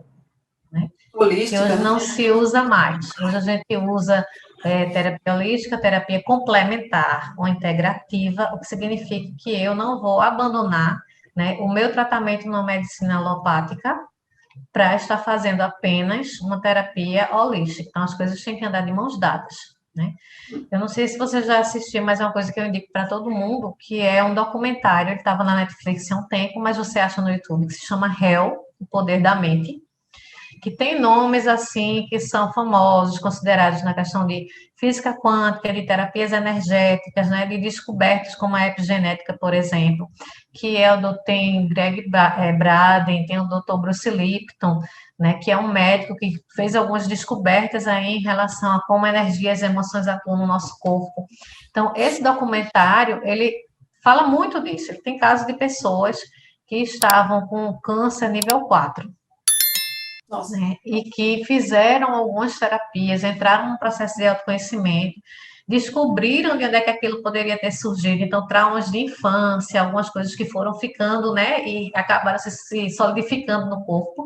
B: né, que
A: Holística,
B: hoje
A: né?
B: não se usa mais. Hoje a gente usa terapia holística, terapia complementar ou integrativa, o que significa que eu não vou abandonar, né, o meu tratamento na medicina alopática para estar fazendo apenas uma terapia holística. Então, as coisas têm que andar de mãos dadas, né? Eu não sei se você já assistiu, mas é uma coisa que eu indico para todo mundo, que é um documentário, ele estava na Netflix há um tempo, mas você acha no YouTube, que se chama Hell, o Poder da Mente, que tem nomes assim que são famosos, considerados na questão de física quântica, de terapias energéticas, né, de descobertas como a epigenética, por exemplo, que é tem Greg Braden, tem o Dr. Bruce Lipton, né, que é um médico que fez algumas descobertas aí em relação a como a energia e as emoções atuam no nosso corpo. Então, esse documentário, ele fala muito disso. Ele tem casos de pessoas que estavam com câncer nível 4, né, e que fizeram algumas terapias, entraram num processo de autoconhecimento, descobriram de onde é que aquilo poderia ter surgido, então traumas de infância, algumas coisas que foram ficando, né, e acabaram se solidificando no corpo,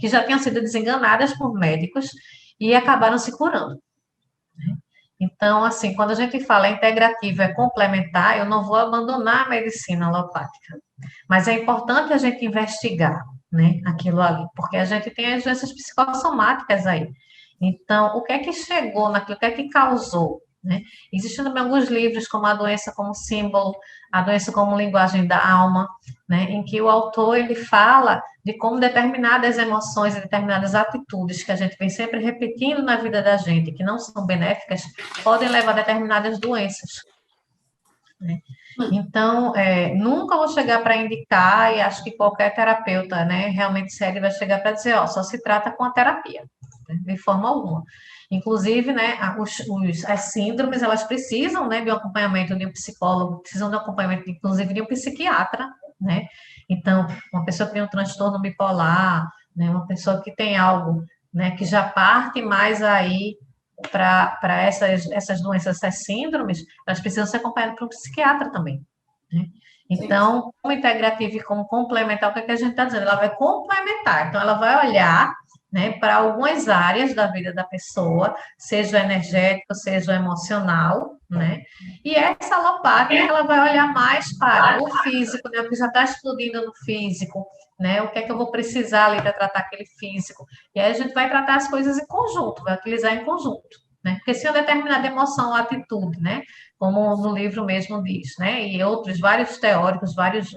B: que já tinham sido desenganadas por médicos e acabaram se curando. Então, assim, quando a gente fala integrativo é complementar, eu não vou abandonar a medicina alopática, mas é importante a gente investigar, né, aquilo ali, porque a gente tem as doenças psicossomáticas aí. Então, o que é que chegou naquilo, o que é que causou, né? Existem também alguns livros, como A Doença como Símbolo, A Doença como Linguagem da Alma, né, em que o autor, ele fala de como determinadas emoções e determinadas atitudes que a gente vem sempre repetindo na vida da gente, que não são benéficas, podem levar a determinadas doenças, né? Então, nunca vou chegar para indicar, e acho que qualquer terapeuta, né, realmente sério vai chegar para dizer, ó, só se trata com a terapia, né, de forma alguma. Inclusive, né, as síndromes, elas precisam, né, de um acompanhamento de um psicólogo, precisam de um acompanhamento, inclusive, de um psiquiatra, né? Então, uma pessoa que tem um transtorno bipolar, né, uma pessoa que tem algo, né, que já parte mais aí para essas doenças, essas síndromes, elas precisam ser acompanhadas por um psiquiatra também, né?
A: Sim.
B: Então, como integrativa e como complementar, o que é que a gente está dizendo? Ela vai complementar, então ela vai olhar, né, para algumas áreas da vida da pessoa, seja o energético, seja o emocional, né? E essa alopática, ela vai olhar mais para o físico, né, o que já está explodindo no físico, né? O que é que eu vou precisar ali para tratar aquele físico? E aí a gente vai tratar as coisas em conjunto, vai utilizar em conjunto, né? Porque se uma determinada emoção ou atitude, né, como no livro mesmo diz, né? E outros, vários teóricos, vários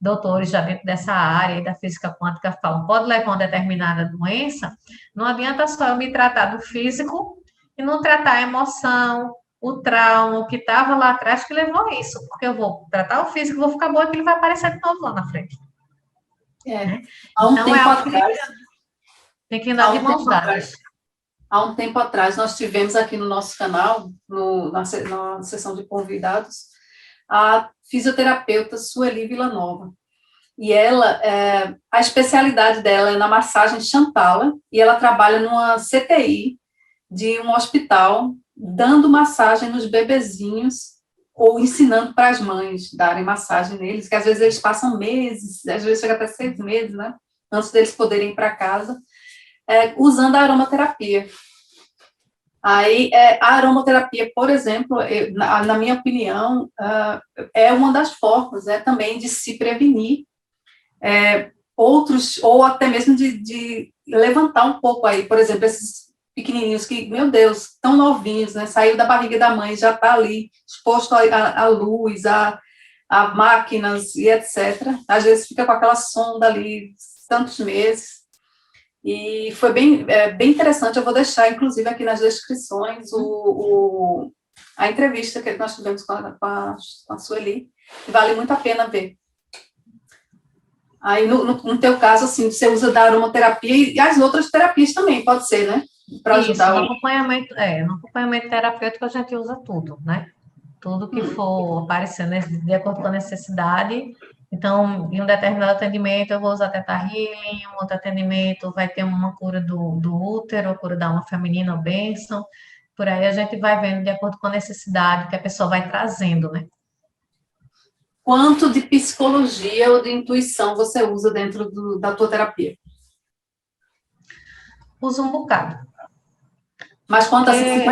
B: doutores já dentro dessa área e da física quântica falam, pode levar a uma determinada doença, não adianta só eu me tratar do físico e não tratar a emoção, o trauma, o que estava lá atrás que levou a isso, porque eu vou tratar o físico, vou ficar boa, que ele vai aparecer de novo lá na frente. Né?
A: Há um
B: Então, é
A: tempo
B: algo que
A: atrás,
B: tem que andar de mãos dadas.
A: há um tempo atrás, nós tivemos aqui no nosso canal, na sessão de convidados, a fisioterapeuta Sueli Villanova. E ela, a especialidade dela é na massagem Chantala, e ela trabalha numa CTI de um hospital, dando massagem nos bebezinhos, ou ensinando para as mães darem massagem neles, que às vezes eles passam meses, às vezes chega até 6 meses, né, antes deles poderem ir para casa, usando a aromaterapia. Aí, a aromaterapia, por exemplo, na minha opinião, é uma das formas, também de se prevenir outros, ou até mesmo de levantar um pouco aí, por exemplo, esses pequenininhos que, meu Deus, tão novinhos, né, saiu da barriga da mãe, já está ali exposto à luz, a máquinas e etc. Às vezes fica com aquela sonda ali tantos meses. E foi bem interessante. Eu vou deixar, inclusive, aqui nas descrições a entrevista que nós tivemos com a Sueli, que vale muito a pena ver. Aí, no teu caso, assim, você usa da aromaterapia e as outras terapias também, pode ser, né? Para ajudar.
B: No acompanhamento terapêutico a gente usa tudo, né? Tudo que for aparecendo de acordo com a necessidade. Então, em um determinado atendimento, eu vou usar Theta Healing, em um outro atendimento vai ter uma cura do útero, cura da alma feminina, ou bênção. Por aí a gente vai vendo de acordo com a necessidade que a pessoa vai trazendo, né?
A: Quanto de psicologia ou de intuição você usa dentro da tua terapia?
B: Uso um bocado.
A: Mas quanto assim,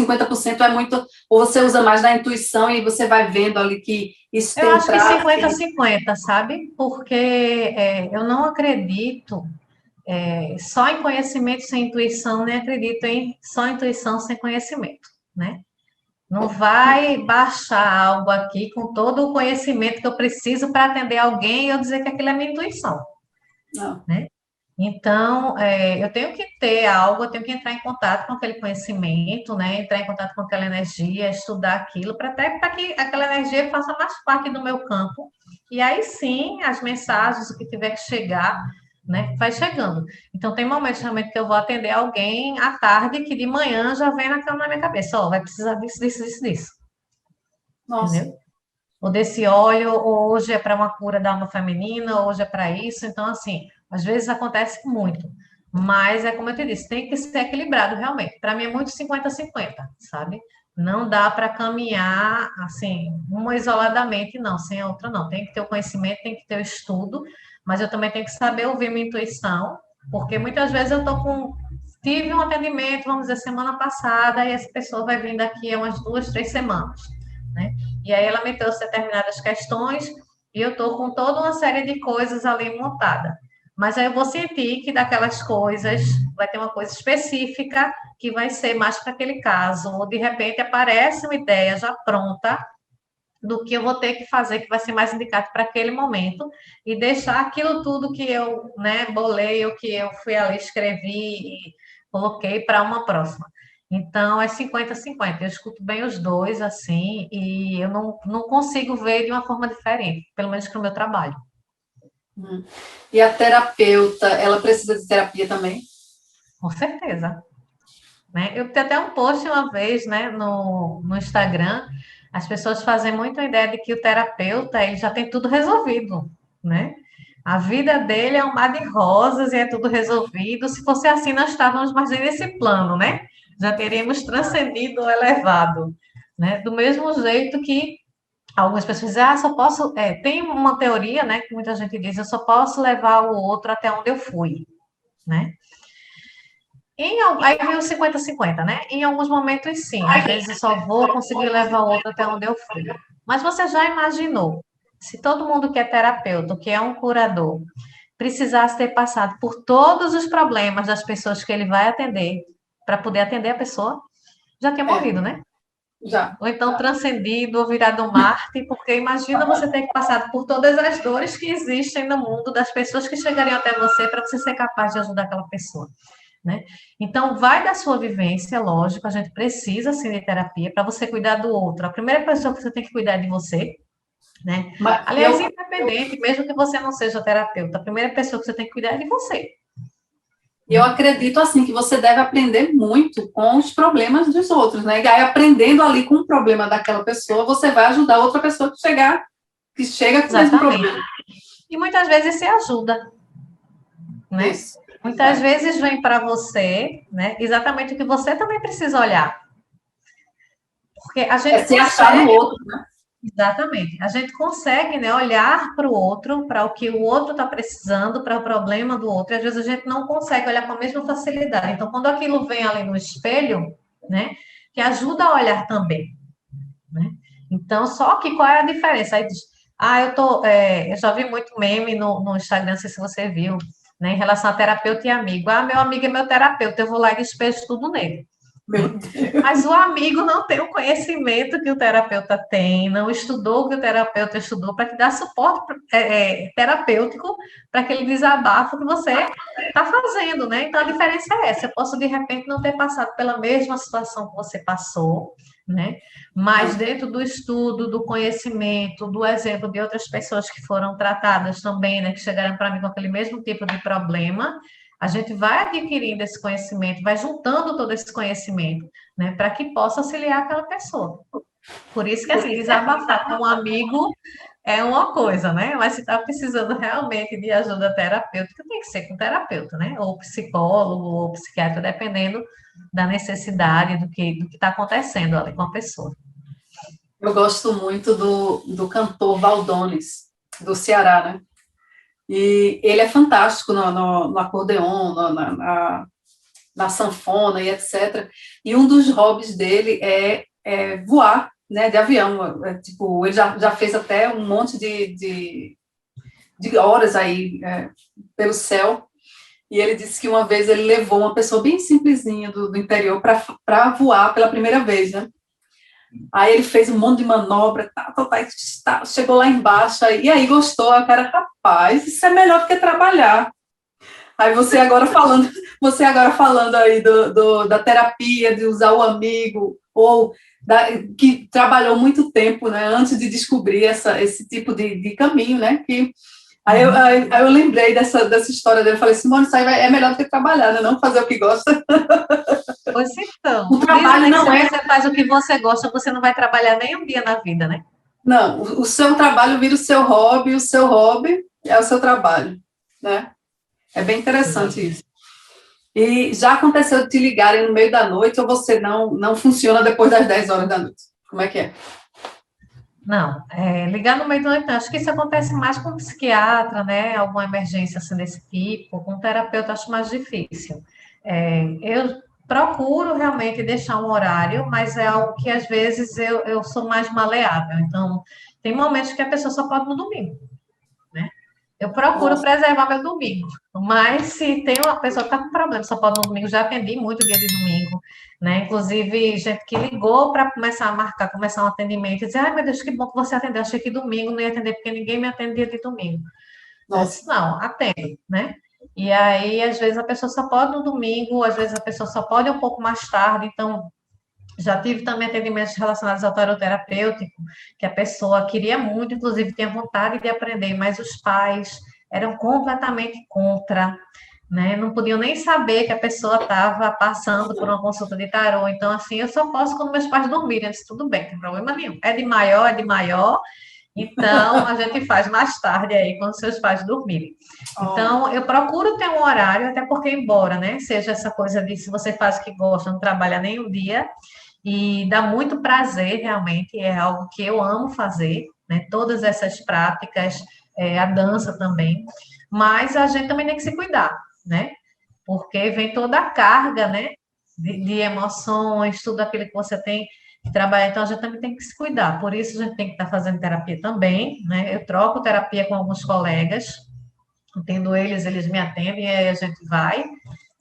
A: 50% é muito, ou você usa mais da intuição e você vai vendo ali que isso tem
B: Eu acho que
A: prática?
B: 50-50, sabe? Porque eu não acredito só em conhecimento sem intuição, nem acredito em só intuição sem conhecimento, né? Não vai baixar algo aqui com todo o conhecimento que eu preciso para atender alguém e eu dizer que aquilo é minha intuição,
A: Não.
B: né? Então, eu tenho que ter algo, eu tenho que entrar em contato com aquele conhecimento, né? Entrar em contato com aquela energia, estudar aquilo, para que aquela energia faça mais parte do meu campo. E aí sim, as mensagens, o que tiver que chegar, né? Vai chegando. Então, tem momentos realmente que eu vou atender alguém à tarde, que de manhã já vem na minha cabeça, ó, vai precisar disso, disso, disso, disso.
A: Nossa.
B: Entendeu? Ou desse óleo, ou hoje é para uma cura da alma feminina, ou hoje é para isso. Então, assim, às vezes acontece muito. Mas é como eu te disse, tem que ser equilibrado realmente. Para mim é muito 50-50, sabe? Não dá para caminhar assim, uma isoladamente, não, sem a outra, não. Tem que ter o conhecimento, tem que ter o estudo, mas eu também tenho que saber ouvir minha intuição, porque muitas vezes eu tô com. Tive um atendimento, vamos dizer, semana passada, e essa pessoa vai vir daqui a umas 2-3 semanas, né? E aí ela me trouxe determinadas questões e eu estou com toda uma série de coisas ali montada. Mas aí eu vou sentir que daquelas coisas vai ter uma coisa específica que vai ser mais para aquele caso, ou de repente aparece uma ideia já pronta do que eu vou ter que fazer, que vai ser mais indicado para aquele momento, e deixar aquilo tudo que eu, né, bolei, o que eu fui ali, escrevi e coloquei para uma próxima. Então, é 50-50. Eu escuto bem os dois, assim, e eu não consigo ver de uma forma diferente, pelo menos para o meu trabalho.
A: E a terapeuta, ela precisa de terapia também?
B: Com certeza. Né? Eu tenho até um post uma vez, né, no Instagram, as pessoas fazem muito a ideia de que o terapeuta ele já tem tudo resolvido, né? A vida dele é um mar de rosas e é tudo resolvido. Se fosse assim, nós estávamos mais nesse plano, né? Já teríamos transcendido o elevado, né? Do mesmo jeito que algumas pessoas dizem, só posso. Tem uma teoria, né, que muita gente diz, eu só posso levar o outro até onde eu fui, né? Aí vem o 50-50, né? Em alguns momentos, sim. Às vezes eu só vou conseguir levar o outro até onde eu fui. Mas você já imaginou, se todo mundo que é terapeuta, que é um curador, precisasse ter passado por todos os problemas das pessoas que ele vai atender, para poder atender a pessoa, já tinha
A: É,
B: morrido, né?
A: já.
B: Ou então transcendido, ou virado Marte, porque imagina você ter que passar por todas as dores que existem no mundo das pessoas que chegariam até você para você ser capaz de ajudar aquela pessoa. Né? Então, vai da sua vivência, lógico, a gente precisa sim de terapia para você cuidar do outro. A primeira pessoa que você tem que cuidar é de você, né?
A: Mas
B: Aliás, independente, mesmo que você não seja terapeuta, a primeira pessoa que você tem que cuidar é de você.
A: eu acredito, assim, que você deve aprender muito com os problemas dos outros, né? E aí, aprendendo ali com o problema daquela pessoa, você vai ajudar outra pessoa que chega com o mesmo
B: Exatamente.
A: problema.
B: E muitas vezes se ajuda, né?
A: Isso.
B: Muitas vezes vem para você, né? Exatamente o que você também precisa olhar. Porque a
A: É
B: gente
A: se achar no
B: consegue.
A: outro.
B: Exatamente. A gente consegue, né, olhar para o outro, para o que o outro está precisando, para o problema do outro. E às vezes a gente não consegue olhar com a mesma facilidade. Então, quando aquilo vem ali no espelho, né, que ajuda a olhar também, né? Então, só que qual é a diferença? Aí diz, eu já vi muito meme no Instagram, não sei se você viu, né, em relação a terapeuta e amigo. Meu amigo é meu terapeuta, eu vou lá e despejo tudo nele.
A: Meu
B: Né?
A: Deus.
B: Mas o amigo não tem o conhecimento que o terapeuta tem, não estudou o que o terapeuta estudou para te dar suporte terapêutico para aquele desabafo que você está fazendo, né? Então a diferença é essa. Eu posso de repente não ter passado pela mesma situação que você passou, né? Mas dentro do estudo, do conhecimento, do exemplo de outras pessoas que foram tratadas também, né? Que chegaram para mim com aquele mesmo tipo de problema, a gente vai adquirindo esse conhecimento, vai juntando todo esse conhecimento, né, para que possa auxiliar aquela pessoa. Por isso que, assim, desabafar com um amigo é uma coisa, né? Mas se está precisando realmente de ajuda terapêutica, tem que ser com terapeuta, né? Ou psicólogo, ou psiquiatra, dependendo da necessidade do que está acontecendo ali com a pessoa.
A: Eu gosto muito do cantor Valdones, do Ceará, né? E ele é fantástico no acordeon, na sanfona e etc. E um dos hobbies dele é voar, né, de avião. Tipo, ele já fez até um monte de horas aí pelo céu. E ele disse que uma vez ele levou uma pessoa bem simplesinha do interior para voar pela primeira vez, né? Aí ele fez um monte de manobra, chegou lá embaixo, e aí gostou, a cara, rapaz, isso é melhor do que trabalhar. Aí você agora falando aí da terapia, de usar o amigo, ou que trabalhou muito tempo, né, antes de descobrir esse tipo de caminho, né, que aí eu lembrei dessa história dele, eu falei, Simone, isso aí é melhor do que trabalhar, né, não fazer o que gosta.
B: Pois então,
A: O
B: dizem,
A: trabalho
B: né, que
A: não
B: se
A: é,
B: você faz o que você gosta, você não vai trabalhar nem um dia na vida, né?
A: não, o seu trabalho vira o seu hobby é o seu trabalho, né, é bem interessante isso. E já aconteceu de te ligarem no meio da noite ou você não funciona depois das 10 horas da noite? Como é que é?
B: Não, ligar no meio do noite, acho que isso acontece mais com um psiquiatra, né? Alguma emergência assim desse tipo, com um terapeuta acho mais difícil. Eu procuro realmente deixar um horário, mas é algo que às vezes eu sou mais maleável. Então, tem momentos que a pessoa só pode no domingo, né? Eu procuro
A: Nossa,
B: preservar meu domingo, mas se tem uma pessoa que está com problema, só pode no domingo, já atendi muito dia de domingo, né? Inclusive, gente que ligou para começar um atendimento, e dizer, ai meu Deus, que bom que você atendeu, achei que domingo não ia atender, porque ninguém me atende dia de domingo. Eu disse,
A: nossa.
B: não, atendo, né? E aí, às vezes, a pessoa só pode no domingo, às vezes a pessoa só pode um pouco mais tarde, então já tive também atendimentos relacionados ao terapêutico, que a pessoa queria muito, inclusive tinha vontade de aprender, mas os pais eram completamente contra. né? Não podiam nem saber que a pessoa estava passando por uma consulta de tarô. Então, assim, eu só posso quando meus pais dormirem. Eu disse, tudo bem, não tem problema nenhum. É de maior, então a gente faz mais tarde aí, quando seus pais dormirem.
A: Olha,
B: Então, eu procuro ter um horário, até porque, embora, né, seja essa coisa de se você faz o que gosta, não trabalha nem um dia, e dá muito prazer, realmente, é algo que eu amo fazer, né? Todas essas práticas, a dança também, mas a gente também tem que se cuidar, né? Porque vem toda a carga, né? De emoções, tudo aquilo que você tem que trabalhar, então a gente também tem que se cuidar. Por isso a gente tem que estar fazendo terapia também, né? Eu troco terapia com alguns colegas, atendo eles, eles me atendem, e aí a gente vai,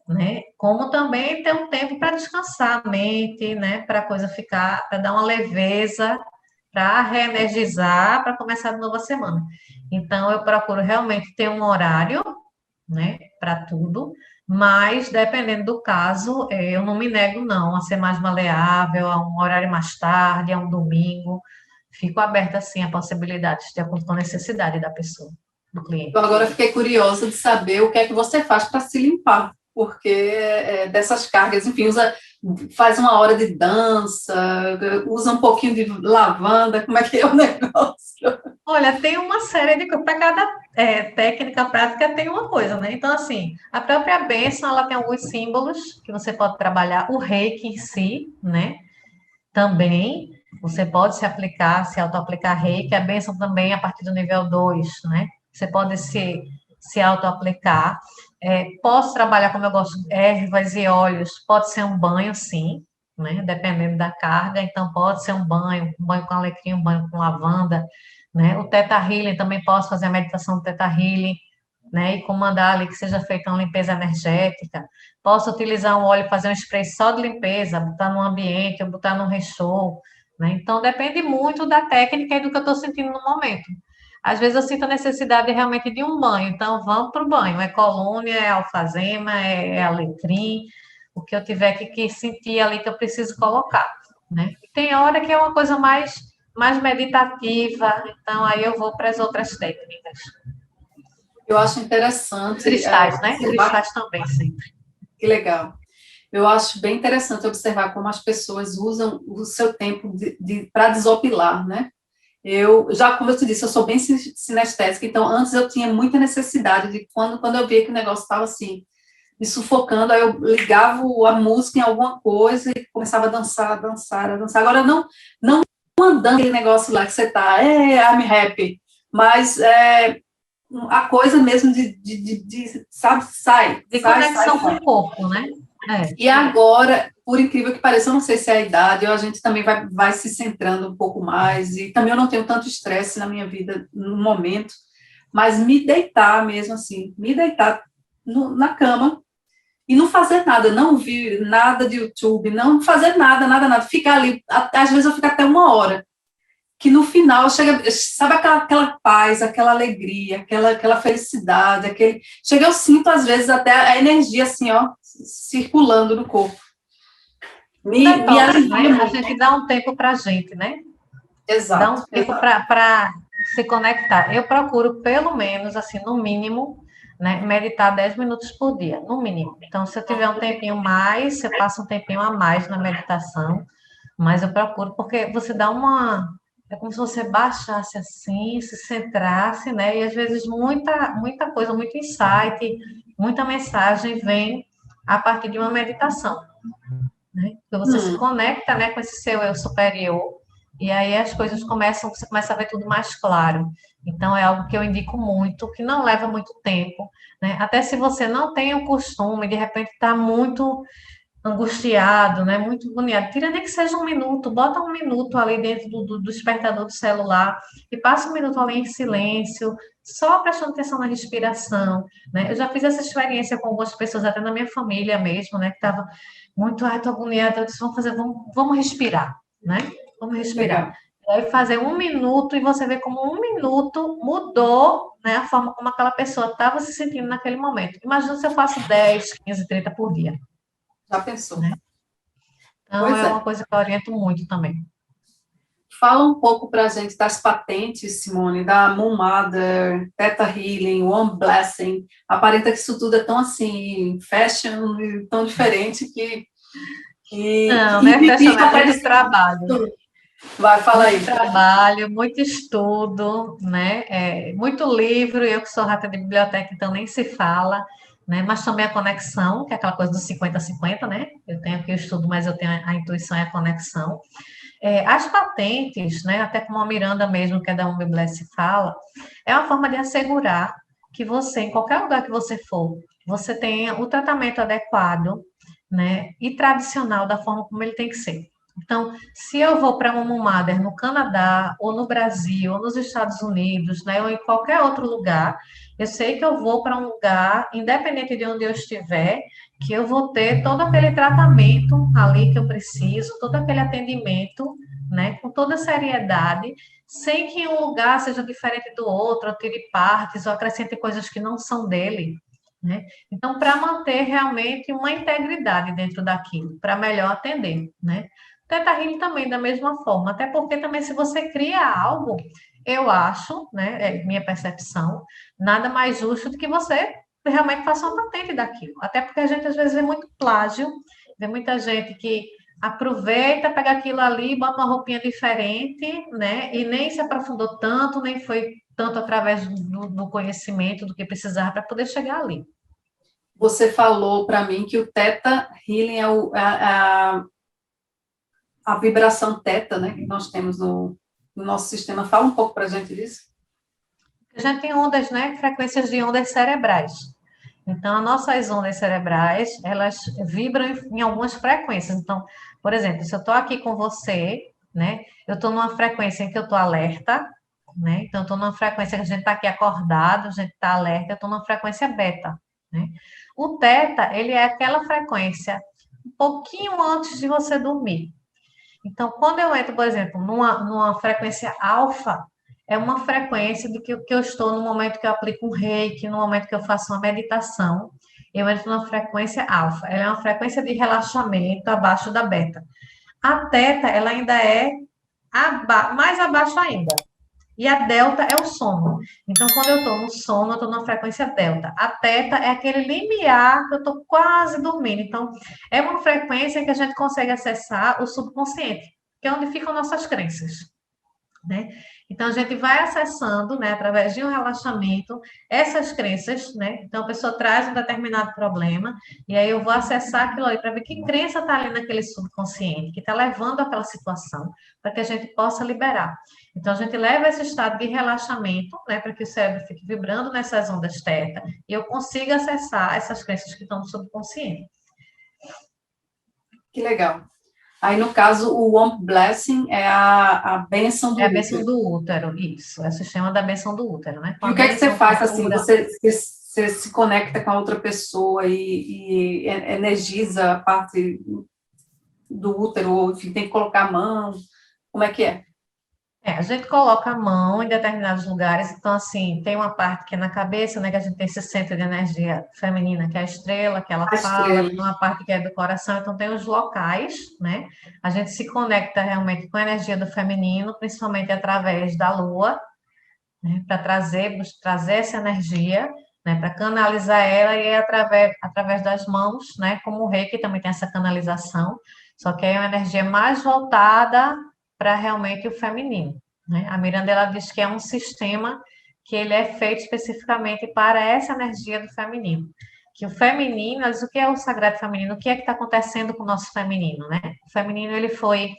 B: né? Como também ter um tempo para descansar a mente, né? Para a coisa ficar, para dar uma leveza, para reenergizar, para começar de novo a semana. Então, eu procuro realmente ter um horário, né? Para tudo, mas dependendo do caso, eu não me nego, não, a ser mais maleável, a um horário mais tarde, a um domingo. Fico aberta, assim, a possibilidades, de acordo com a necessidade da pessoa, do
A: eu
B: cliente.
A: agora fiquei curiosa de saber o que é que você faz para se limpar, porque dessas cargas, enfim, faz uma hora de dança, usa um pouquinho de lavanda, como é que é o negócio?
B: Olha, tem uma série de coisas, para cada técnica prática tem uma coisa, né? Então, assim, a própria bênção, ela tem alguns símbolos que você pode trabalhar, o reiki em si, né? Também, você pode se aplicar, se auto-aplicar reiki, a bênção também a partir do nível 2, né? Você pode se auto-aplicar. Posso trabalhar, como eu gosto, ervas e óleos, pode ser um banho, sim, né? Dependendo da carga, então pode ser um banho com alecrim, um banho com lavanda, né? O Theta Healing, também posso fazer a meditação do Theta Healing, né? E comandar ali que seja feita uma limpeza energética. Posso utilizar um óleo, fazer um spray só de limpeza, botar no ambiente, ou botar no rechô, né? Então, depende muito da técnica e do que eu estou sentindo no momento. Às vezes eu sinto a necessidade realmente de um banho, então vamos para o banho. É colônia, é alfazema, é alecrim, o que eu tiver que sentir ali que eu preciso colocar, né? E tem hora que é uma coisa mais meditativa, então aí eu vou para as outras técnicas.
A: Eu acho interessante
B: Cristais, né?
A: observar,
B: Cristais também, sim.
A: que legal. Eu acho bem interessante observar como as pessoas usam o seu tempo para desopilar, né? Eu, já como eu te disse, eu sou bem sinestésica, então antes eu tinha muita necessidade de quando eu via que o negócio estava assim, me sufocando, aí eu ligava a música em alguma coisa e começava a dançar, a dançar, a dançar. Agora não mandando aquele negócio lá que você tá, I'm happy, mas a coisa mesmo sabe,
B: De conexão com
A: sai.
B: o corpo, né? É.
A: E agora, por incrível que pareça, eu não sei se é a idade, ou a gente também vai se centrando um pouco mais, e também eu não tenho tanto estresse na minha vida no momento, mas me deitar mesmo assim, me deitar na cama e não fazer nada, não ouvir nada de YouTube, não fazer nada, nada, nada, ficar ali, às vezes eu fico até uma hora, que no final chega, sabe aquela paz, aquela alegria, aquela felicidade, chega eu sinto às vezes até a energia assim, ó, circulando no corpo.
B: Um
A: Me
B: detox,
A: alivia
B: né? A
A: muito.
B: gente dá um tempo para a gente, né? Dá um
A: Exato,
B: tempo
A: exato.
B: para se conectar. Eu procuro, pelo menos, assim, no mínimo, né, meditar 10 minutos por dia, no mínimo. Então, se eu tiver um tempinho mais, eu passo um tempinho a mais na meditação, mas eu procuro, porque você dá uma. É como se você baixasse assim, se centrasse, né? E às vezes muita coisa, muito insight, muita mensagem vem a partir de uma meditação, né? Porque você se
A: Hum,
B: conecta, né, com esse seu eu superior, e aí as coisas começam, você começa a ver tudo mais claro. Então é algo que eu indico muito, que não leva muito tempo, né? Até se você não tem o costume, de repente está muito angustiado, né? Muito agoniado. Tira nem que seja um minuto, bota um minuto ali dentro do despertador do celular e passa um minuto ali em silêncio, só prestando atenção na respiração, né? Eu já fiz essa experiência com algumas pessoas, até na minha família mesmo, né? Que estava muito, ai, tô agoniada. Eu disse, vamos respirar, né? Vamos respirar.
A: legal.
B: E aí fazer um minuto e você vê como um minuto mudou, né, a forma como aquela pessoa estava se sentindo naquele momento. Imagina se eu faço 10, 15, 30 por dia,
A: Já pensou?
B: né? Então,
A: Pois
B: é uma
A: é.
B: coisa que eu oriento muito também.
A: Fala um pouco para a gente das patentes, Simone, da Moon Mother, Theta Healing, One Blessing. Aparenta que isso tudo é tão assim, fashion, e tão diferente
B: Não, não é fashion, é muito trabalho.
A: Vai, fala aí.
B: Muito trabalho, muito estudo, né? Muito livro, eu que sou rata de biblioteca, então nem se fala, né? Mas também a conexão, que é aquela coisa do 50-50, né? Eu tenho aqui o estudo, mas eu tenho a intuição e a conexão. As patentes, né? Até como a Miranda mesmo, que é da Umbibless, fala, é uma forma de assegurar que você, em qualquer lugar que você for, você tenha o tratamento adequado, né? E tradicional da forma como ele tem que ser. Então, se eu vou para uma Mother no Canadá, ou no Brasil, ou nos Estados Unidos, né, ou em qualquer outro lugar, eu sei que eu vou para um lugar, independente de onde eu estiver, que eu vou ter todo aquele tratamento ali que eu preciso, todo aquele atendimento, né, com toda a seriedade, sem que um lugar seja diferente do outro, ou tire partes, ou acrescente coisas que não são dele, né? Então, para manter realmente uma integridade dentro daquilo, para melhor atender, né? Teta Healing também da mesma forma, até porque também se você cria algo, eu acho, né, é minha percepção, nada mais justo do que você realmente faça uma patente daquilo. Até porque a gente às vezes vê muito plágio, vê muita gente que aproveita, pega aquilo ali, bota uma roupinha diferente, né, e nem se aprofundou tanto, nem foi tanto através do conhecimento do que precisava para poder chegar ali.
A: Você falou para mim que o Theta Healing é a vibração teta, né, que nós temos no nosso sistema. Fala um pouco para a gente disso.
B: A gente tem ondas, né, frequências de ondas cerebrais. Então, as nossas ondas cerebrais, elas vibram em algumas frequências. Então, por exemplo, se eu estou aqui com você, né, eu estou numa frequência em que eu estou alerta, né, então eu estou numa frequência que a gente está aqui acordado, a gente está alerta, eu estou numa frequência beta, né. O teta, ele é aquela frequência um pouquinho antes de você dormir. Então, quando eu entro, por exemplo, numa frequência alfa, é uma frequência de que eu estou no momento que eu aplico um reiki, no momento que eu faço uma meditação, eu entro numa frequência alfa. Ela é uma frequência de relaxamento abaixo da beta. A teta, ela ainda é mais abaixo ainda. E a delta é o sono. Então, quando eu estou no sono, eu estou na frequência delta. A teta é aquele limiar que eu estou quase dormindo. Então, é uma frequência que a gente consegue acessar o subconsciente, que é onde ficam nossas crenças, né? Então, a gente vai acessando, né, através de um relaxamento, essas crenças, né? Então, a pessoa traz um determinado problema, e aí eu vou acessar aquilo ali para ver que crença está ali naquele subconsciente, que está levando aquela situação, para que a gente possa liberar. Então, a gente leva esse estado de relaxamento, né, para que o cérebro fique vibrando nessas ondas teta, e eu consiga acessar essas crenças que estão no subconsciente.
A: Que legal. Aí, no caso, o Womb Blessing é a bênção do útero.
B: É a bênção do útero, isso. É o sistema da bênção do útero, né?
A: E o que é que você faz, assim, você se conecta com a outra pessoa e energiza a parte do útero, ou enfim, tem que colocar a mão, como é que é?
B: A gente coloca a mão em determinados lugares, então, assim, tem uma parte que é na cabeça, né, que a gente tem esse centro de energia feminina, que é a estrela, que ela fala, tem uma parte que é do coração, então tem os locais, né, a gente se conecta realmente com a energia do feminino, principalmente através da lua, né, para trazer essa energia, né, para canalizar ela, e é através das mãos, né, como o reiki também tem essa canalização, só que é uma energia mais voltada para realmente o feminino, né? A Miranda, ela diz que é um sistema que ele é feito especificamente para essa energia do feminino. Que o feminino, mas o que é o sagrado feminino? O que é que está acontecendo com o nosso feminino, né? O feminino, ele foi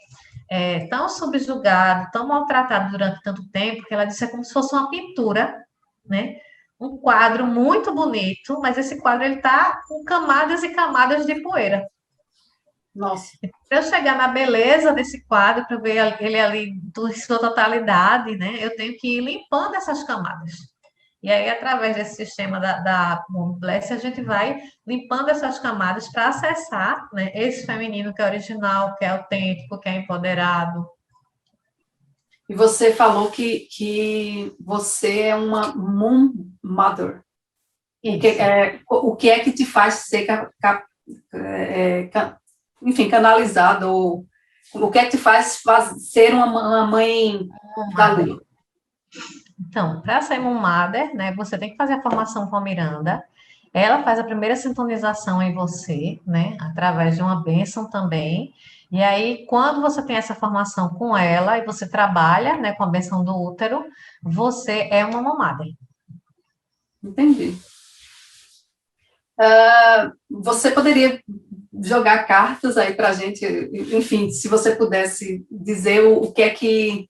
B: tão subjugado, tão maltratado durante tanto tempo, que ela disse que é como se fosse uma pintura, né? Um quadro muito bonito, mas esse quadro ele está com camadas e camadas de poeira.
A: Nossa.
B: Para eu chegar na beleza desse quadro, para ver ele ali em sua totalidade, né? Eu tenho que ir limpando essas camadas. E aí, através desse sistema da Bless, a gente vai limpando essas camadas para acessar, né, esse feminino que é original, que é autêntico, que é empoderado.
A: E você falou que você é uma Moon Mother. O que é que te faz ser, enfim, canalizado ou O que é que te faz ser uma mãe da Lua?
B: Então, para ser Moon Mother, né, você tem que fazer a formação com a Miranda. Ela faz a primeira sintonização em você, né, através de uma bênção também. E aí, quando você tem essa formação com ela e você trabalha, né, com a bênção do útero, você é uma Moon Mother.
A: Entendi. Você poderia jogar cartas aí para a gente, enfim, se você pudesse dizer o que é que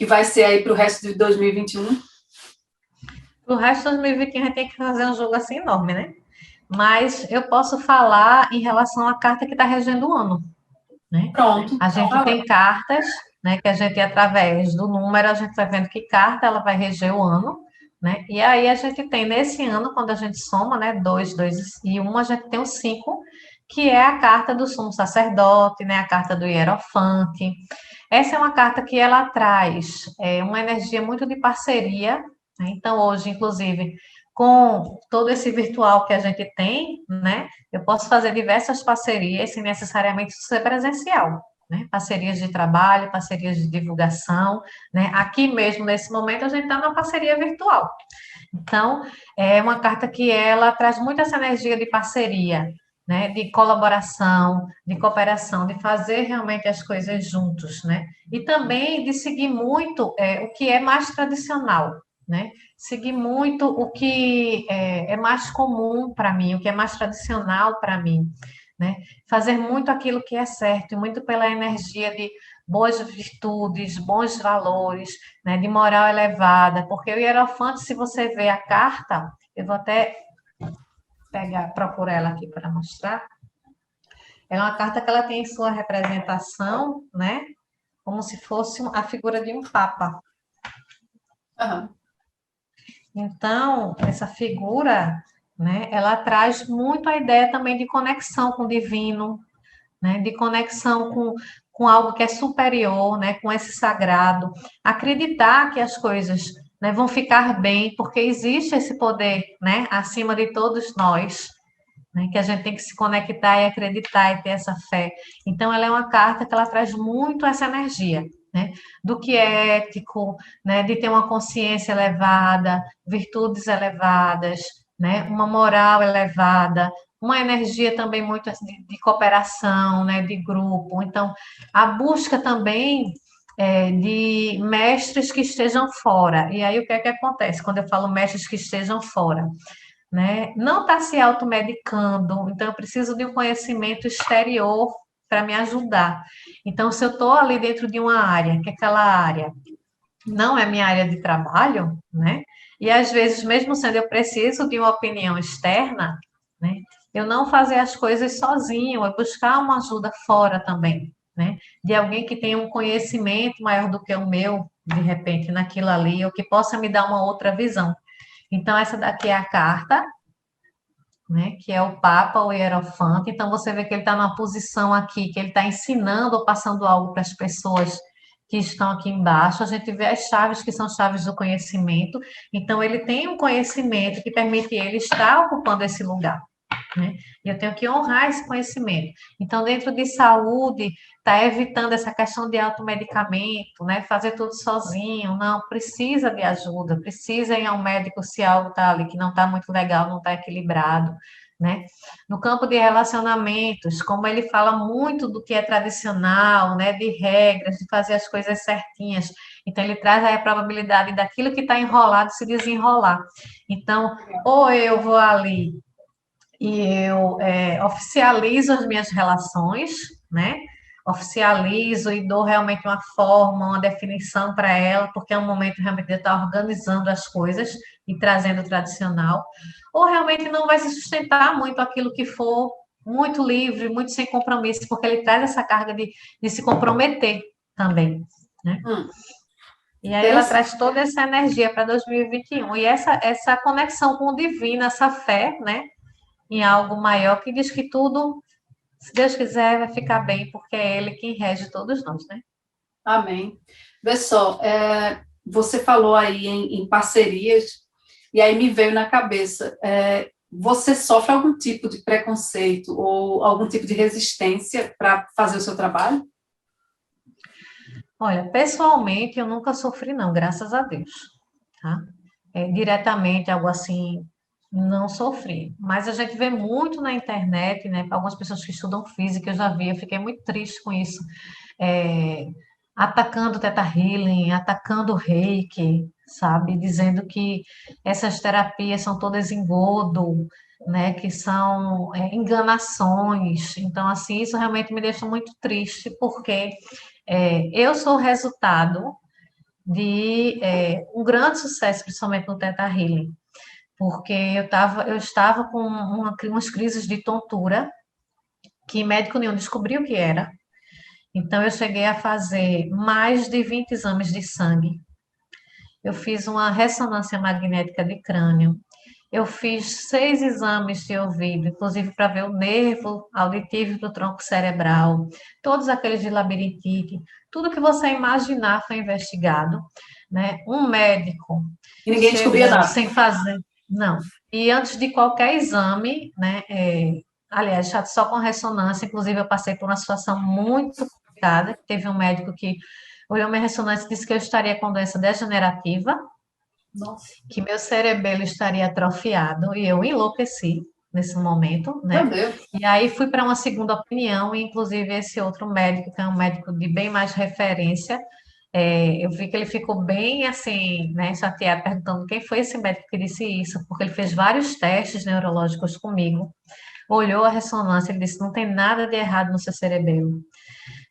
A: vai ser aí para o resto de 2021?
B: Para o resto de 2021, a gente tem que fazer um jogo assim enorme, né? Mas eu posso falar em relação à carta que está regendo o ano, né?
A: Pronto.
B: A gente tem cartas, né, que a gente, através do número, a gente vai vendo que carta ela vai reger o ano, né? E aí a gente tem, nesse ano, quando a gente soma, né, 2, 2 e 1, a gente tem o 5, que é a carta do sumo sacerdote, né, a carta do hierofante. Essa é uma carta que ela traz uma energia muito de parceria, né? Então, hoje, inclusive, com todo esse virtual que a gente tem, né, eu posso fazer diversas parcerias sem necessariamente ser presencial, né? Parcerias de trabalho, parcerias de divulgação, né? Aqui mesmo, nesse momento, a gente está numa parceria virtual. Então, é uma carta que ela traz muito essa energia de parceria, né? De colaboração, de cooperação, de fazer realmente as coisas juntos, né? E também de seguir muito o que é mais tradicional, né? Seguir muito o que é mais comum para mim, o que é mais tradicional para mim, né? Fazer muito aquilo que é certo, e muito pela energia de boas virtudes, bons valores, né? De moral elevada, porque o Hierofante, se você vê a carta, eu vou até procurar ela aqui para mostrar. É uma carta que ela tem em sua representação, né? Como se fosse a figura de um papa.
A: Uhum.
B: Então, essa figura, né, ela traz muito a ideia também de conexão com o divino, né, de conexão com algo que é superior, né, com esse sagrado. Acreditar que as coisas, né, vão ficar bem, porque existe esse poder, né, acima de todos nós, né, que a gente tem que se conectar e acreditar e ter essa fé. Então, ela é uma carta que ela traz muito essa energia, né, do que é ético, né, de ter uma consciência elevada, virtudes elevadas, né, uma moral elevada, uma energia também muito de cooperação, né, de grupo. Então, a busca também de mestres que estejam fora. E aí, o que é que acontece quando eu falo mestres que estejam fora? Né? Não está se automedicando, então eu preciso de um conhecimento exterior para me ajudar. Então, se eu estou ali dentro de uma área, que aquela área não é minha área de trabalho, né? E às vezes, mesmo sendo eu preciso de uma opinião externa, né? Eu não fazer as coisas sozinho, eu buscar uma ajuda fora também, né? De alguém que tenha um conhecimento maior do que o meu, de repente, naquilo ali, ou que possa me dar uma outra visão. Então, essa daqui é a carta, né? Que é o Papa, o Hierofante. Então, você vê que ele está numa posição aqui, que ele está ensinando ou passando algo para as pessoas que estão aqui embaixo. A gente vê as chaves, que são chaves do conhecimento. Então, ele tem um conhecimento que permite ele estar ocupando esse lugar, né? E eu tenho que honrar esse conhecimento. Então, dentro de saúde, está evitando essa questão de automedicamento, né? Fazer tudo sozinho, não, precisa de ajuda, precisa ir ao médico se algo está ali que não está muito legal, não está equilibrado, né? No campo de relacionamentos, como ele fala muito do que é tradicional, né? De regras, de fazer as coisas certinhas. Então, ele traz aí a probabilidade daquilo que está enrolado se desenrolar. Então, ou eu vou ali e eu oficializo as minhas relações, né? Oficializo e dou realmente uma forma, uma definição para ela, porque é um momento realmente de eu estar organizando as coisas e trazendo o tradicional, ou realmente não vai se sustentar muito aquilo que for muito livre, muito sem compromisso, porque ele traz essa carga de se comprometer também, né? E aí ela traz toda essa energia para 2021, e essa conexão com o divino, essa fé, né? Em algo maior que diz que tudo, se Deus quiser, vai ficar bem, porque é Ele quem rege todos nós, né?
A: Amém. Vê só, você falou aí em parcerias, e aí me veio na cabeça, você sofre algum tipo de preconceito ou algum tipo de resistência para fazer o seu trabalho?
B: Olha, pessoalmente eu nunca sofri, não, graças a Deus, tá? Diretamente, algo assim, não sofri. Mas a gente vê muito na internet, né? Algumas pessoas que estudam física, eu já vi, eu fiquei muito triste com isso. É, atacando o Theta Healing, atacando o Reiki, sabe? Dizendo que essas terapias são todas engodo, né? Que são enganações. Então, assim, isso realmente me deixa muito triste, porque eu sou resultado de um grande sucesso, principalmente no Theta Healing, porque eu estava com umas crises de tontura que médico nenhum descobriu o que era. Então, eu cheguei a fazer mais de 20 exames de sangue. Eu fiz uma ressonância magnética de crânio. Eu fiz 6 exames de ouvido, inclusive para ver o nervo auditivo do tronco cerebral, todos aqueles de labirintite, tudo que você imaginar foi investigado, né? Um médico
A: E ninguém descobria
B: chegou
A: nada.
B: sem fazer, não. E antes de qualquer exame, né? Aliás, só com ressonância, inclusive eu passei por uma situação muito complicada. Teve um médico que olhou minha ressonância e disse que eu estaria com doença degenerativa,
A: Nossa,
B: que meu cerebelo estaria atrofiado e eu enlouqueci nesse momento,
A: meu
B: né?
A: Deus.
B: E aí fui para uma segunda opinião, e inclusive esse outro médico, que é um médico de bem mais referência, eu vi que ele ficou bem assim, né, chateado, perguntando quem foi esse médico que disse isso, porque ele fez vários testes neurológicos comigo, olhou a ressonância, ele disse, não tem nada de errado no seu cerebelo.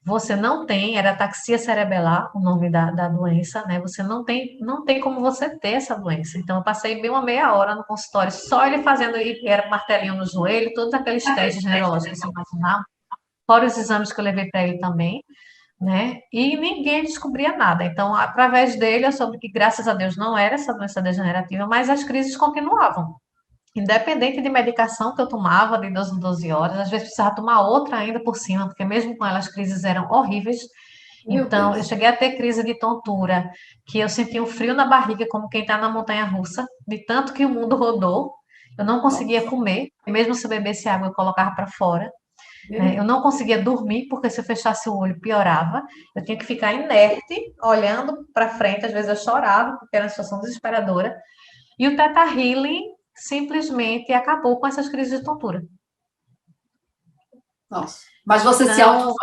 B: Você não tem, era ataxia cerebelar, o nome da doença, né? Você não tem como você ter essa doença. Então, eu passei bem uma meia hora no consultório, só ele fazendo, era martelinho no joelho, todos aqueles testes neurológicos que você imaginar, fora os exames que eu levei para ele também, né? E ninguém descobria nada. Então, através dele, eu soube que, graças a Deus, não era essa doença degenerativa, mas as crises continuavam. Independente de medicação que eu tomava de 12 em 12 horas, às vezes precisava tomar outra ainda por cima, porque mesmo com elas as crises eram horríveis.
A: Meu
B: Então, eu
A: Deus.
B: cheguei a ter crise de tontura, que eu sentia um frio na barriga, como quem está na montanha-russa, de tanto que o mundo rodou. Eu não conseguia
A: Nossa,
B: comer, mesmo se eu bebesse água, eu colocava para fora,
A: meu
B: né? Eu
A: Deus.
B: não conseguia dormir, porque se eu fechasse o olho, piorava. Eu tinha que ficar inerte, olhando para frente, às vezes eu chorava, porque era uma situação desesperadora. E o Theta Healing simplesmente acabou com essas crises de tontura.
A: Nossa. Mas você se
B: Então,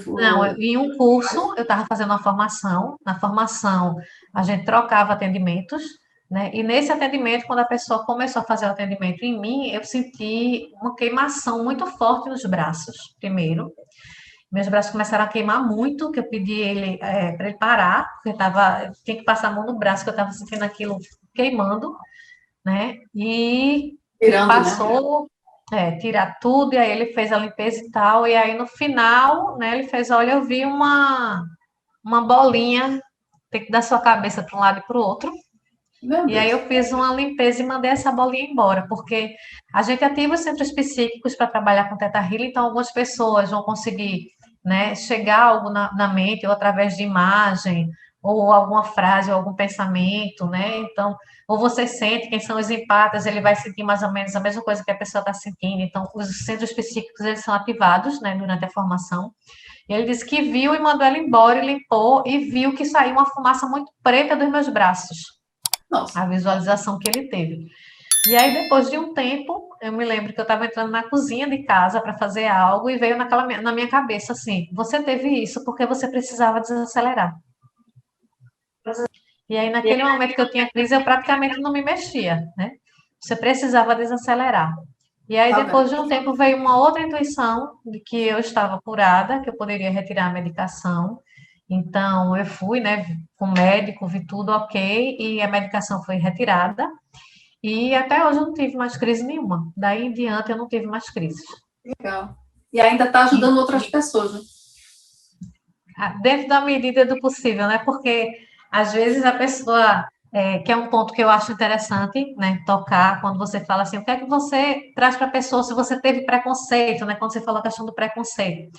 B: não,
A: auto.
B: em um curso, eu estava fazendo uma formação. Na formação, a gente trocava atendimentos, né? E nesse atendimento, quando a pessoa começou a fazer o atendimento em mim, eu senti uma queimação muito forte nos braços, primeiro. Meus braços começaram a queimar muito, que eu pedi ele para ele parar, porque tinha que passar a mão no braço, que eu estava sentindo aquilo queimando, né? E
A: Tirando, né?
B: passou, tirar tudo, e aí ele fez a limpeza e tal, e aí no final, né, ele fez, olha, eu vi uma bolinha, tem que dar sua cabeça para um lado e para o outro,
A: Meu
B: e aí
A: Deus.
B: eu fiz uma limpeza e mandei essa bolinha embora, porque a gente ativa os centros psíquicos para trabalhar com Teta Healing, então algumas pessoas vão conseguir, né, chegar algo na mente, ou através de imagem, ou alguma frase, ou algum pensamento, né, então, ou você sente, quem são os empatas, ele vai sentir mais ou menos a mesma coisa que a pessoa está sentindo, então os centros psíquicos, eles são ativados, né, durante a formação, e ele disse que viu e mandou ela embora, e limpou, e viu que saiu uma fumaça muito preta dos meus braços,
A: Nossa.
B: a visualização que ele teve. E aí, depois de um tempo, eu me lembro que eu estava entrando na cozinha de casa para fazer algo e veio na minha cabeça assim: você teve isso porque você precisava desacelerar. E aí, naquele momento que eu tinha crise, eu praticamente não me mexia, né? Você precisava desacelerar. E aí,
A: Tá vendo?
B: depois de um tempo, veio uma outra intuição de que eu estava curada, que eu poderia retirar a medicação. Então, eu fui, né, com o médico, vi tudo ok, e a medicação foi retirada. E até hoje eu não tive mais crise nenhuma. Daí em diante eu não tive mais crises.
A: Legal. E ainda está
B: E
A: ajudando outras pessoas, né?
B: dentro da medida do possível, né? Porque às vezes a pessoa, que é um ponto que eu acho interessante, né? Tocar quando você fala assim, o que é que você traz para a pessoa se você teve preconceito, né? Quando você falou a questão do preconceito.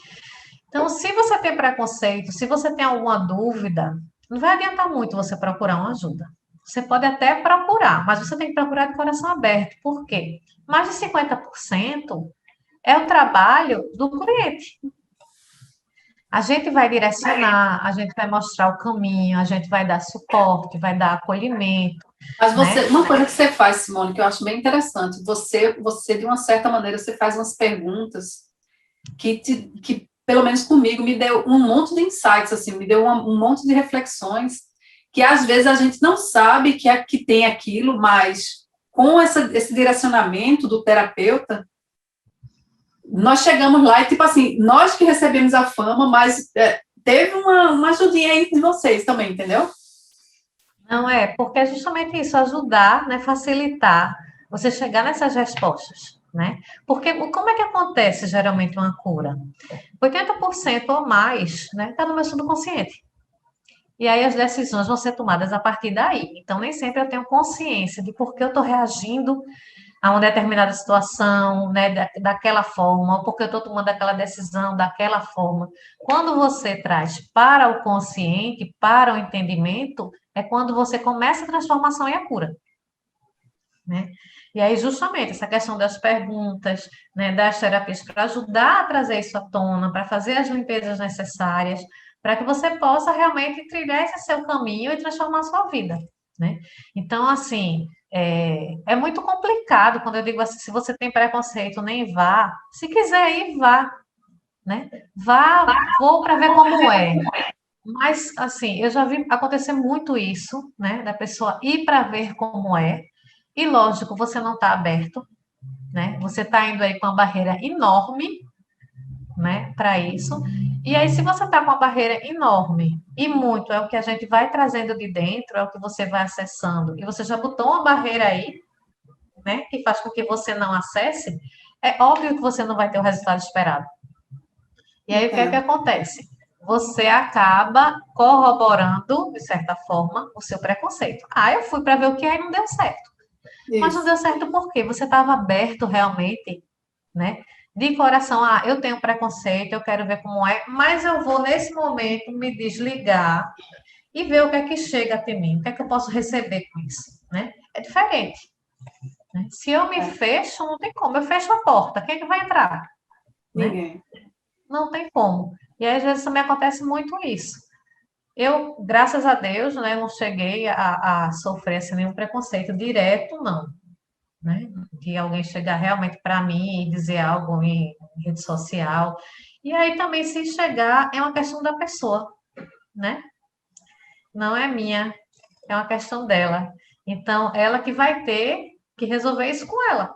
B: Então, se você tem preconceito, se você tem alguma dúvida, não vai adiantar muito você procurar uma ajuda. Você pode até procurar, mas você tem que procurar de coração aberto. Por quê? Mais de 50% é o trabalho do cliente. A gente vai direcionar, a gente vai mostrar o caminho, a gente vai dar suporte, vai dar acolhimento,
A: Mas
B: né?
A: uma coisa que você faz, Simone, que eu acho bem interessante, você de uma certa maneira, você faz umas perguntas que pelo menos comigo, me deu um monte de insights, assim, me deu um monte de reflexões, que às vezes a gente não sabe que tem aquilo, mas com esse direcionamento do terapeuta, nós chegamos lá e, tipo assim, nós que recebemos a fama, mas teve uma ajudinha aí de vocês também, entendeu?
B: Não é, porque é justamente isso, ajudar, né, facilitar você chegar nessas respostas, né? Porque como é que acontece geralmente uma cura? 80% ou mais, né, está no meu subconsciente. E aí as decisões vão ser tomadas a partir daí. Então, nem sempre eu tenho consciência de por que eu estou reagindo a uma determinada situação, né, daquela forma, ou porque eu estou tomando aquela decisão daquela forma. Quando você traz para o consciente, para o entendimento, é quando você começa a transformação e a cura, né? E aí, justamente, essa questão das perguntas, né, das terapias, para ajudar a trazer isso à tona, para fazer as limpezas necessárias, para que você possa realmente trilhar esse seu caminho e transformar a sua vida, né? Então, assim, é muito complicado quando eu digo assim, se você tem preconceito, nem vá. Se quiser ir, vá, né? Vá, vou para ver como é. Mas, assim, eu já vi acontecer muito isso, né? Da pessoa ir para ver como é. E, lógico, você não está aberto, né? Você está indo aí com uma barreira enorme, né? Para isso. E aí, se você está com uma barreira enorme, e muito é o que a gente vai trazendo de dentro, é o que você vai acessando, e você já botou uma barreira aí, né? Que faz com que você não acesse, é óbvio que você não vai ter o resultado esperado. E aí, o que é que
A: Entendo.
B: acontece? Você acaba corroborando, de certa forma, o seu preconceito. Ah, eu fui para ver o que aí não deu certo. Mas não
A: Isso.
B: deu certo por quê? Você estava aberto realmente, né? De coração, ah, eu tenho preconceito, eu quero ver como é, mas eu vou, nesse momento, me desligar e ver o que é que chega até mim, o que é que eu posso receber com isso, né? É diferente, né? Se eu me
A: É,
B: fecho, não tem como. Eu fecho a porta, quem é que vai entrar, né?
A: ninguém.
B: Não tem como. E aí, às vezes também acontece muito isso. Eu, graças a Deus, né, não cheguei a sofrer assim, nenhum preconceito direto, não, né? De alguém chegar realmente para mim e dizer algo em rede social. E aí também, se chegar, é uma questão da pessoa, né? Não é minha, é uma questão dela. Então, ela que vai ter que resolver isso com ela.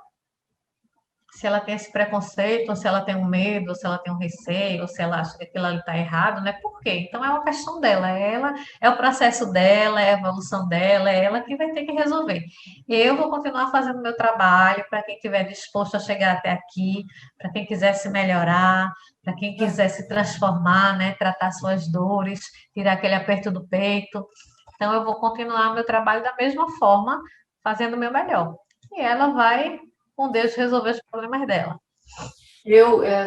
B: Se ela tem esse preconceito, ou se ela tem um medo, ou se ela tem um receio, ou se ela acha que aquilo ali está errado, né? Por quê? Então é uma questão dela, é o processo dela, é a evolução dela, é ela que vai ter que resolver. Eu vou continuar fazendo o meu trabalho para quem estiver disposto a chegar até aqui, para quem quiser se melhorar, para quem quiser se transformar, né? Tratar suas dores, tirar aquele aperto do peito. Então eu vou continuar o meu trabalho da mesma forma, fazendo o meu melhor. E ela vai com Deus resolver os problemas dela.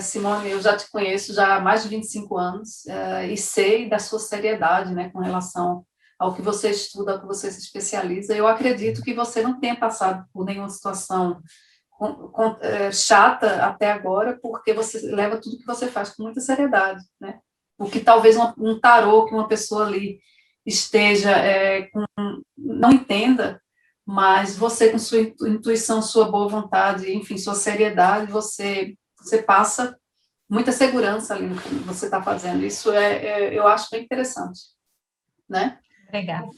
A: Simone, eu já te conheço já há mais de 25 anos, e sei da sua seriedade, né, com relação ao que você estuda, ao que você se especializa. Eu acredito que você não tenha passado por nenhuma situação chata até agora, porque você leva tudo que você faz com muita seriedade, né? O que talvez um tarô que uma pessoa ali esteja, não entenda, mas você com sua intuição, sua boa vontade, enfim, sua seriedade, você passa muita segurança ali no que você está fazendo. Isso eu acho bem interessante, né?
B: Obrigada.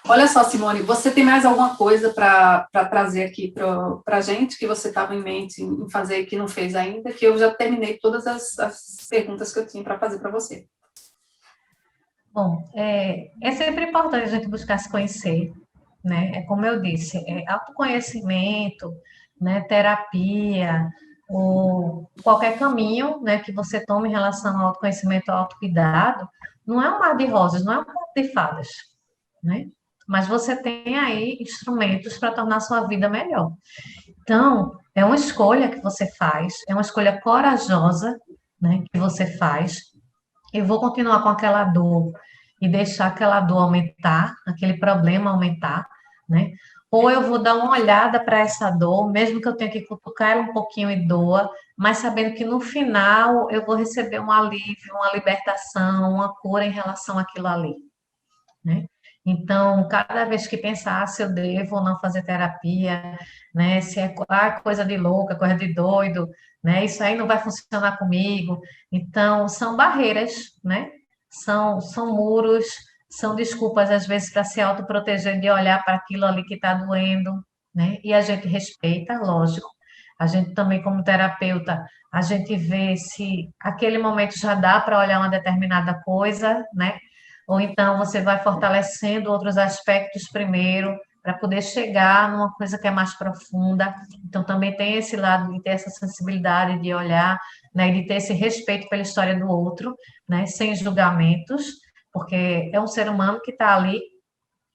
A: Olha só, Simone, você tem mais alguma coisa para trazer aqui para a gente que você estava em mente em fazer e que não fez ainda? Que eu já terminei todas as perguntas que eu tinha para fazer para você.
B: Bom, é sempre importante a gente buscar se conhecer, né? É como eu disse, autoconhecimento, né? Terapia, ou qualquer caminho, né, que você tome em relação ao autoconhecimento, ao autocuidado, não é um mar de rosas, não é um conto de fadas, né? Mas você tem aí instrumentos para tornar a sua vida melhor. Então, é uma escolha que você faz, é uma escolha corajosa, né, que você faz. Eu vou continuar com aquela dor e deixar aquela dor aumentar, aquele problema aumentar, né? ou eu vou dar uma olhada para essa dor, mesmo que eu tenha que cutucar ela um pouquinho e doa, mas sabendo que no final eu vou receber um alívio, uma libertação, uma cura em relação àquilo ali, né? Então, cada vez que pensar se eu devo ou não fazer terapia, né, se é coisa de louca, coisa de doido, né, isso aí não vai funcionar comigo. Então, são barreiras, né? São muros, são desculpas, às vezes, para se autoproteger de olhar para aquilo ali que está doendo, né? E a gente respeita, lógico. A gente também, como terapeuta, a gente vê se aquele momento já dá para olhar uma determinada coisa, né? Ou então você vai fortalecendo outros aspectos primeiro, para poder chegar numa coisa que é mais profunda. Então, também tem esse lado de ter essa sensibilidade de olhar, né, e de ter esse respeito pela história do outro, né, sem julgamentos, porque é um ser humano que está ali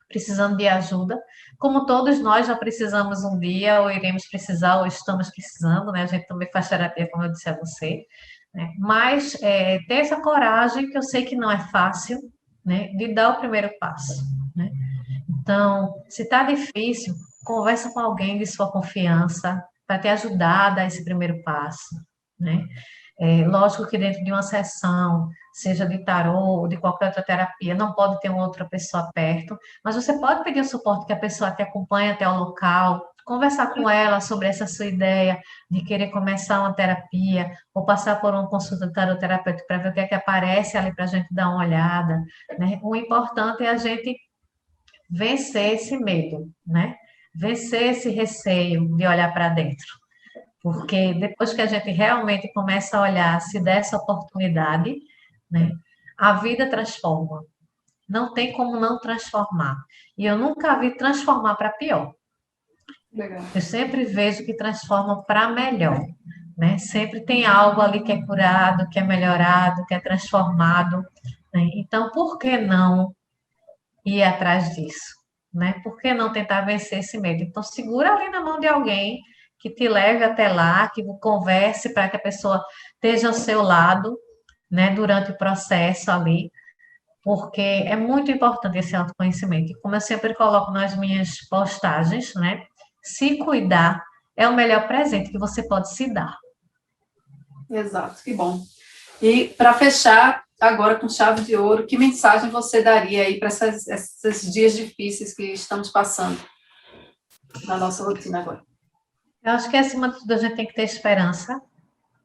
B: precisando de ajuda, como todos nós já precisamos um dia, ou iremos precisar, ou estamos precisando, né? A gente também faz terapia, como eu disse a você, né? Mas ter essa coragem, que eu sei que não é fácil, né? De dar o primeiro passo, né? Então, se está difícil, conversa com alguém de sua confiança para te ajudar a dar esse primeiro passo, né? Lógico que dentro de uma sessão, seja de tarô ou de qualquer outra terapia, não pode ter uma outra pessoa perto, mas você pode pedir o suporte que a pessoa te acompanhe até o local, conversar com ela sobre essa sua ideia de querer começar uma terapia ou passar por uma consulta de taroterapeuta para ver o que é que aparece ali para a gente dar uma olhada, né? O importante é a gente vencer esse medo, né? Vencer esse receio de olhar para dentro. Porque depois que a gente realmente começa a olhar, se der essa oportunidade, né? A vida transforma. Não tem como não transformar. E eu nunca vi transformar para pior.
A: Legal.
B: Eu sempre vejo que transforma para melhor, né? Sempre tem algo ali que é curado, que é melhorado, que é transformado, né? Então, por que não ir atrás disso, né? Por que não tentar vencer esse medo? Então, segura ali na mão de alguém que te leve até lá, que converse para que a pessoa esteja ao seu lado, né, durante o processo ali, porque é muito importante esse autoconhecimento. E como eu sempre coloco nas minhas postagens, né, se cuidar é o melhor presente que você pode se dar.
A: Exato, que bom. E para fechar, agora com chave de ouro, que mensagem você daria aí para esses dias difíceis que estamos passando na nossa rotina agora?
B: Eu acho que acima de tudo a gente tem que ter esperança,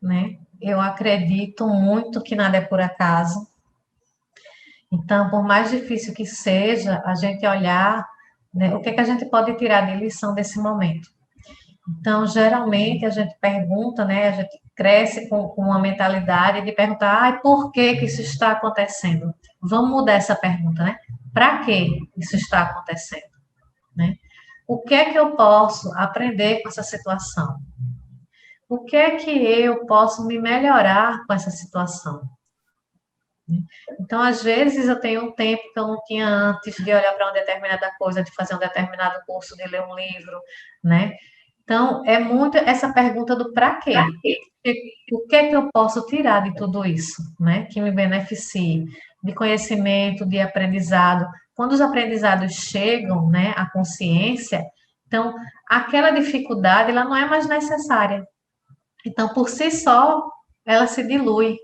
B: né? Eu acredito muito que nada é por acaso. Então, por mais difícil que seja, a gente olhar, né, o que é que a gente pode tirar de lição desse momento. Então, geralmente a gente pergunta, né, a gente cresce com uma mentalidade de perguntar, por que que isso está acontecendo? Vamos mudar essa pergunta, né? Para que isso está acontecendo, né? O que é que eu posso aprender com essa situação? O que é que eu posso me melhorar com essa situação? Então, às vezes, eu tenho um tempo que eu não tinha antes de olhar para uma determinada coisa, de fazer um determinado curso, de ler um livro, né? Então, é muito essa pergunta do para quê? O que é que eu posso tirar de tudo isso, né? Que me beneficie, de conhecimento, de aprendizado. Quando os aprendizados chegam, né, à consciência, então, aquela dificuldade, ela não é mais necessária. Então, por si só, ela se dilui.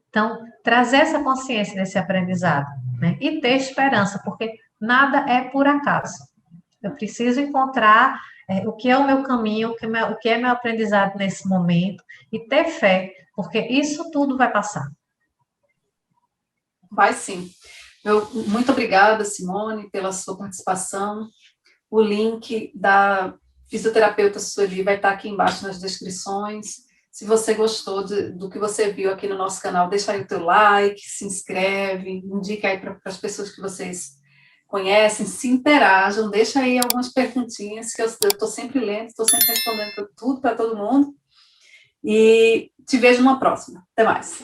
B: Então, trazer essa consciência desse aprendizado, né? E ter esperança, porque nada é por acaso. Eu preciso encontrar o que é o meu caminho, o que é meu aprendizado nesse momento, e ter fé, porque isso tudo vai passar.
A: Vai sim. Muito obrigada, Simone, pela sua participação. O link da fisioterapeuta Sueli vai estar aqui embaixo nas descrições. Se você gostou do que você viu aqui no nosso canal, deixa aí o teu like, se inscreve, indica aí para as pessoas que vocês conhecem, se interajam, deixa aí algumas perguntinhas que eu estou sempre lendo, estou sempre respondendo tudo para todo mundo. E te vejo numa próxima. Até mais.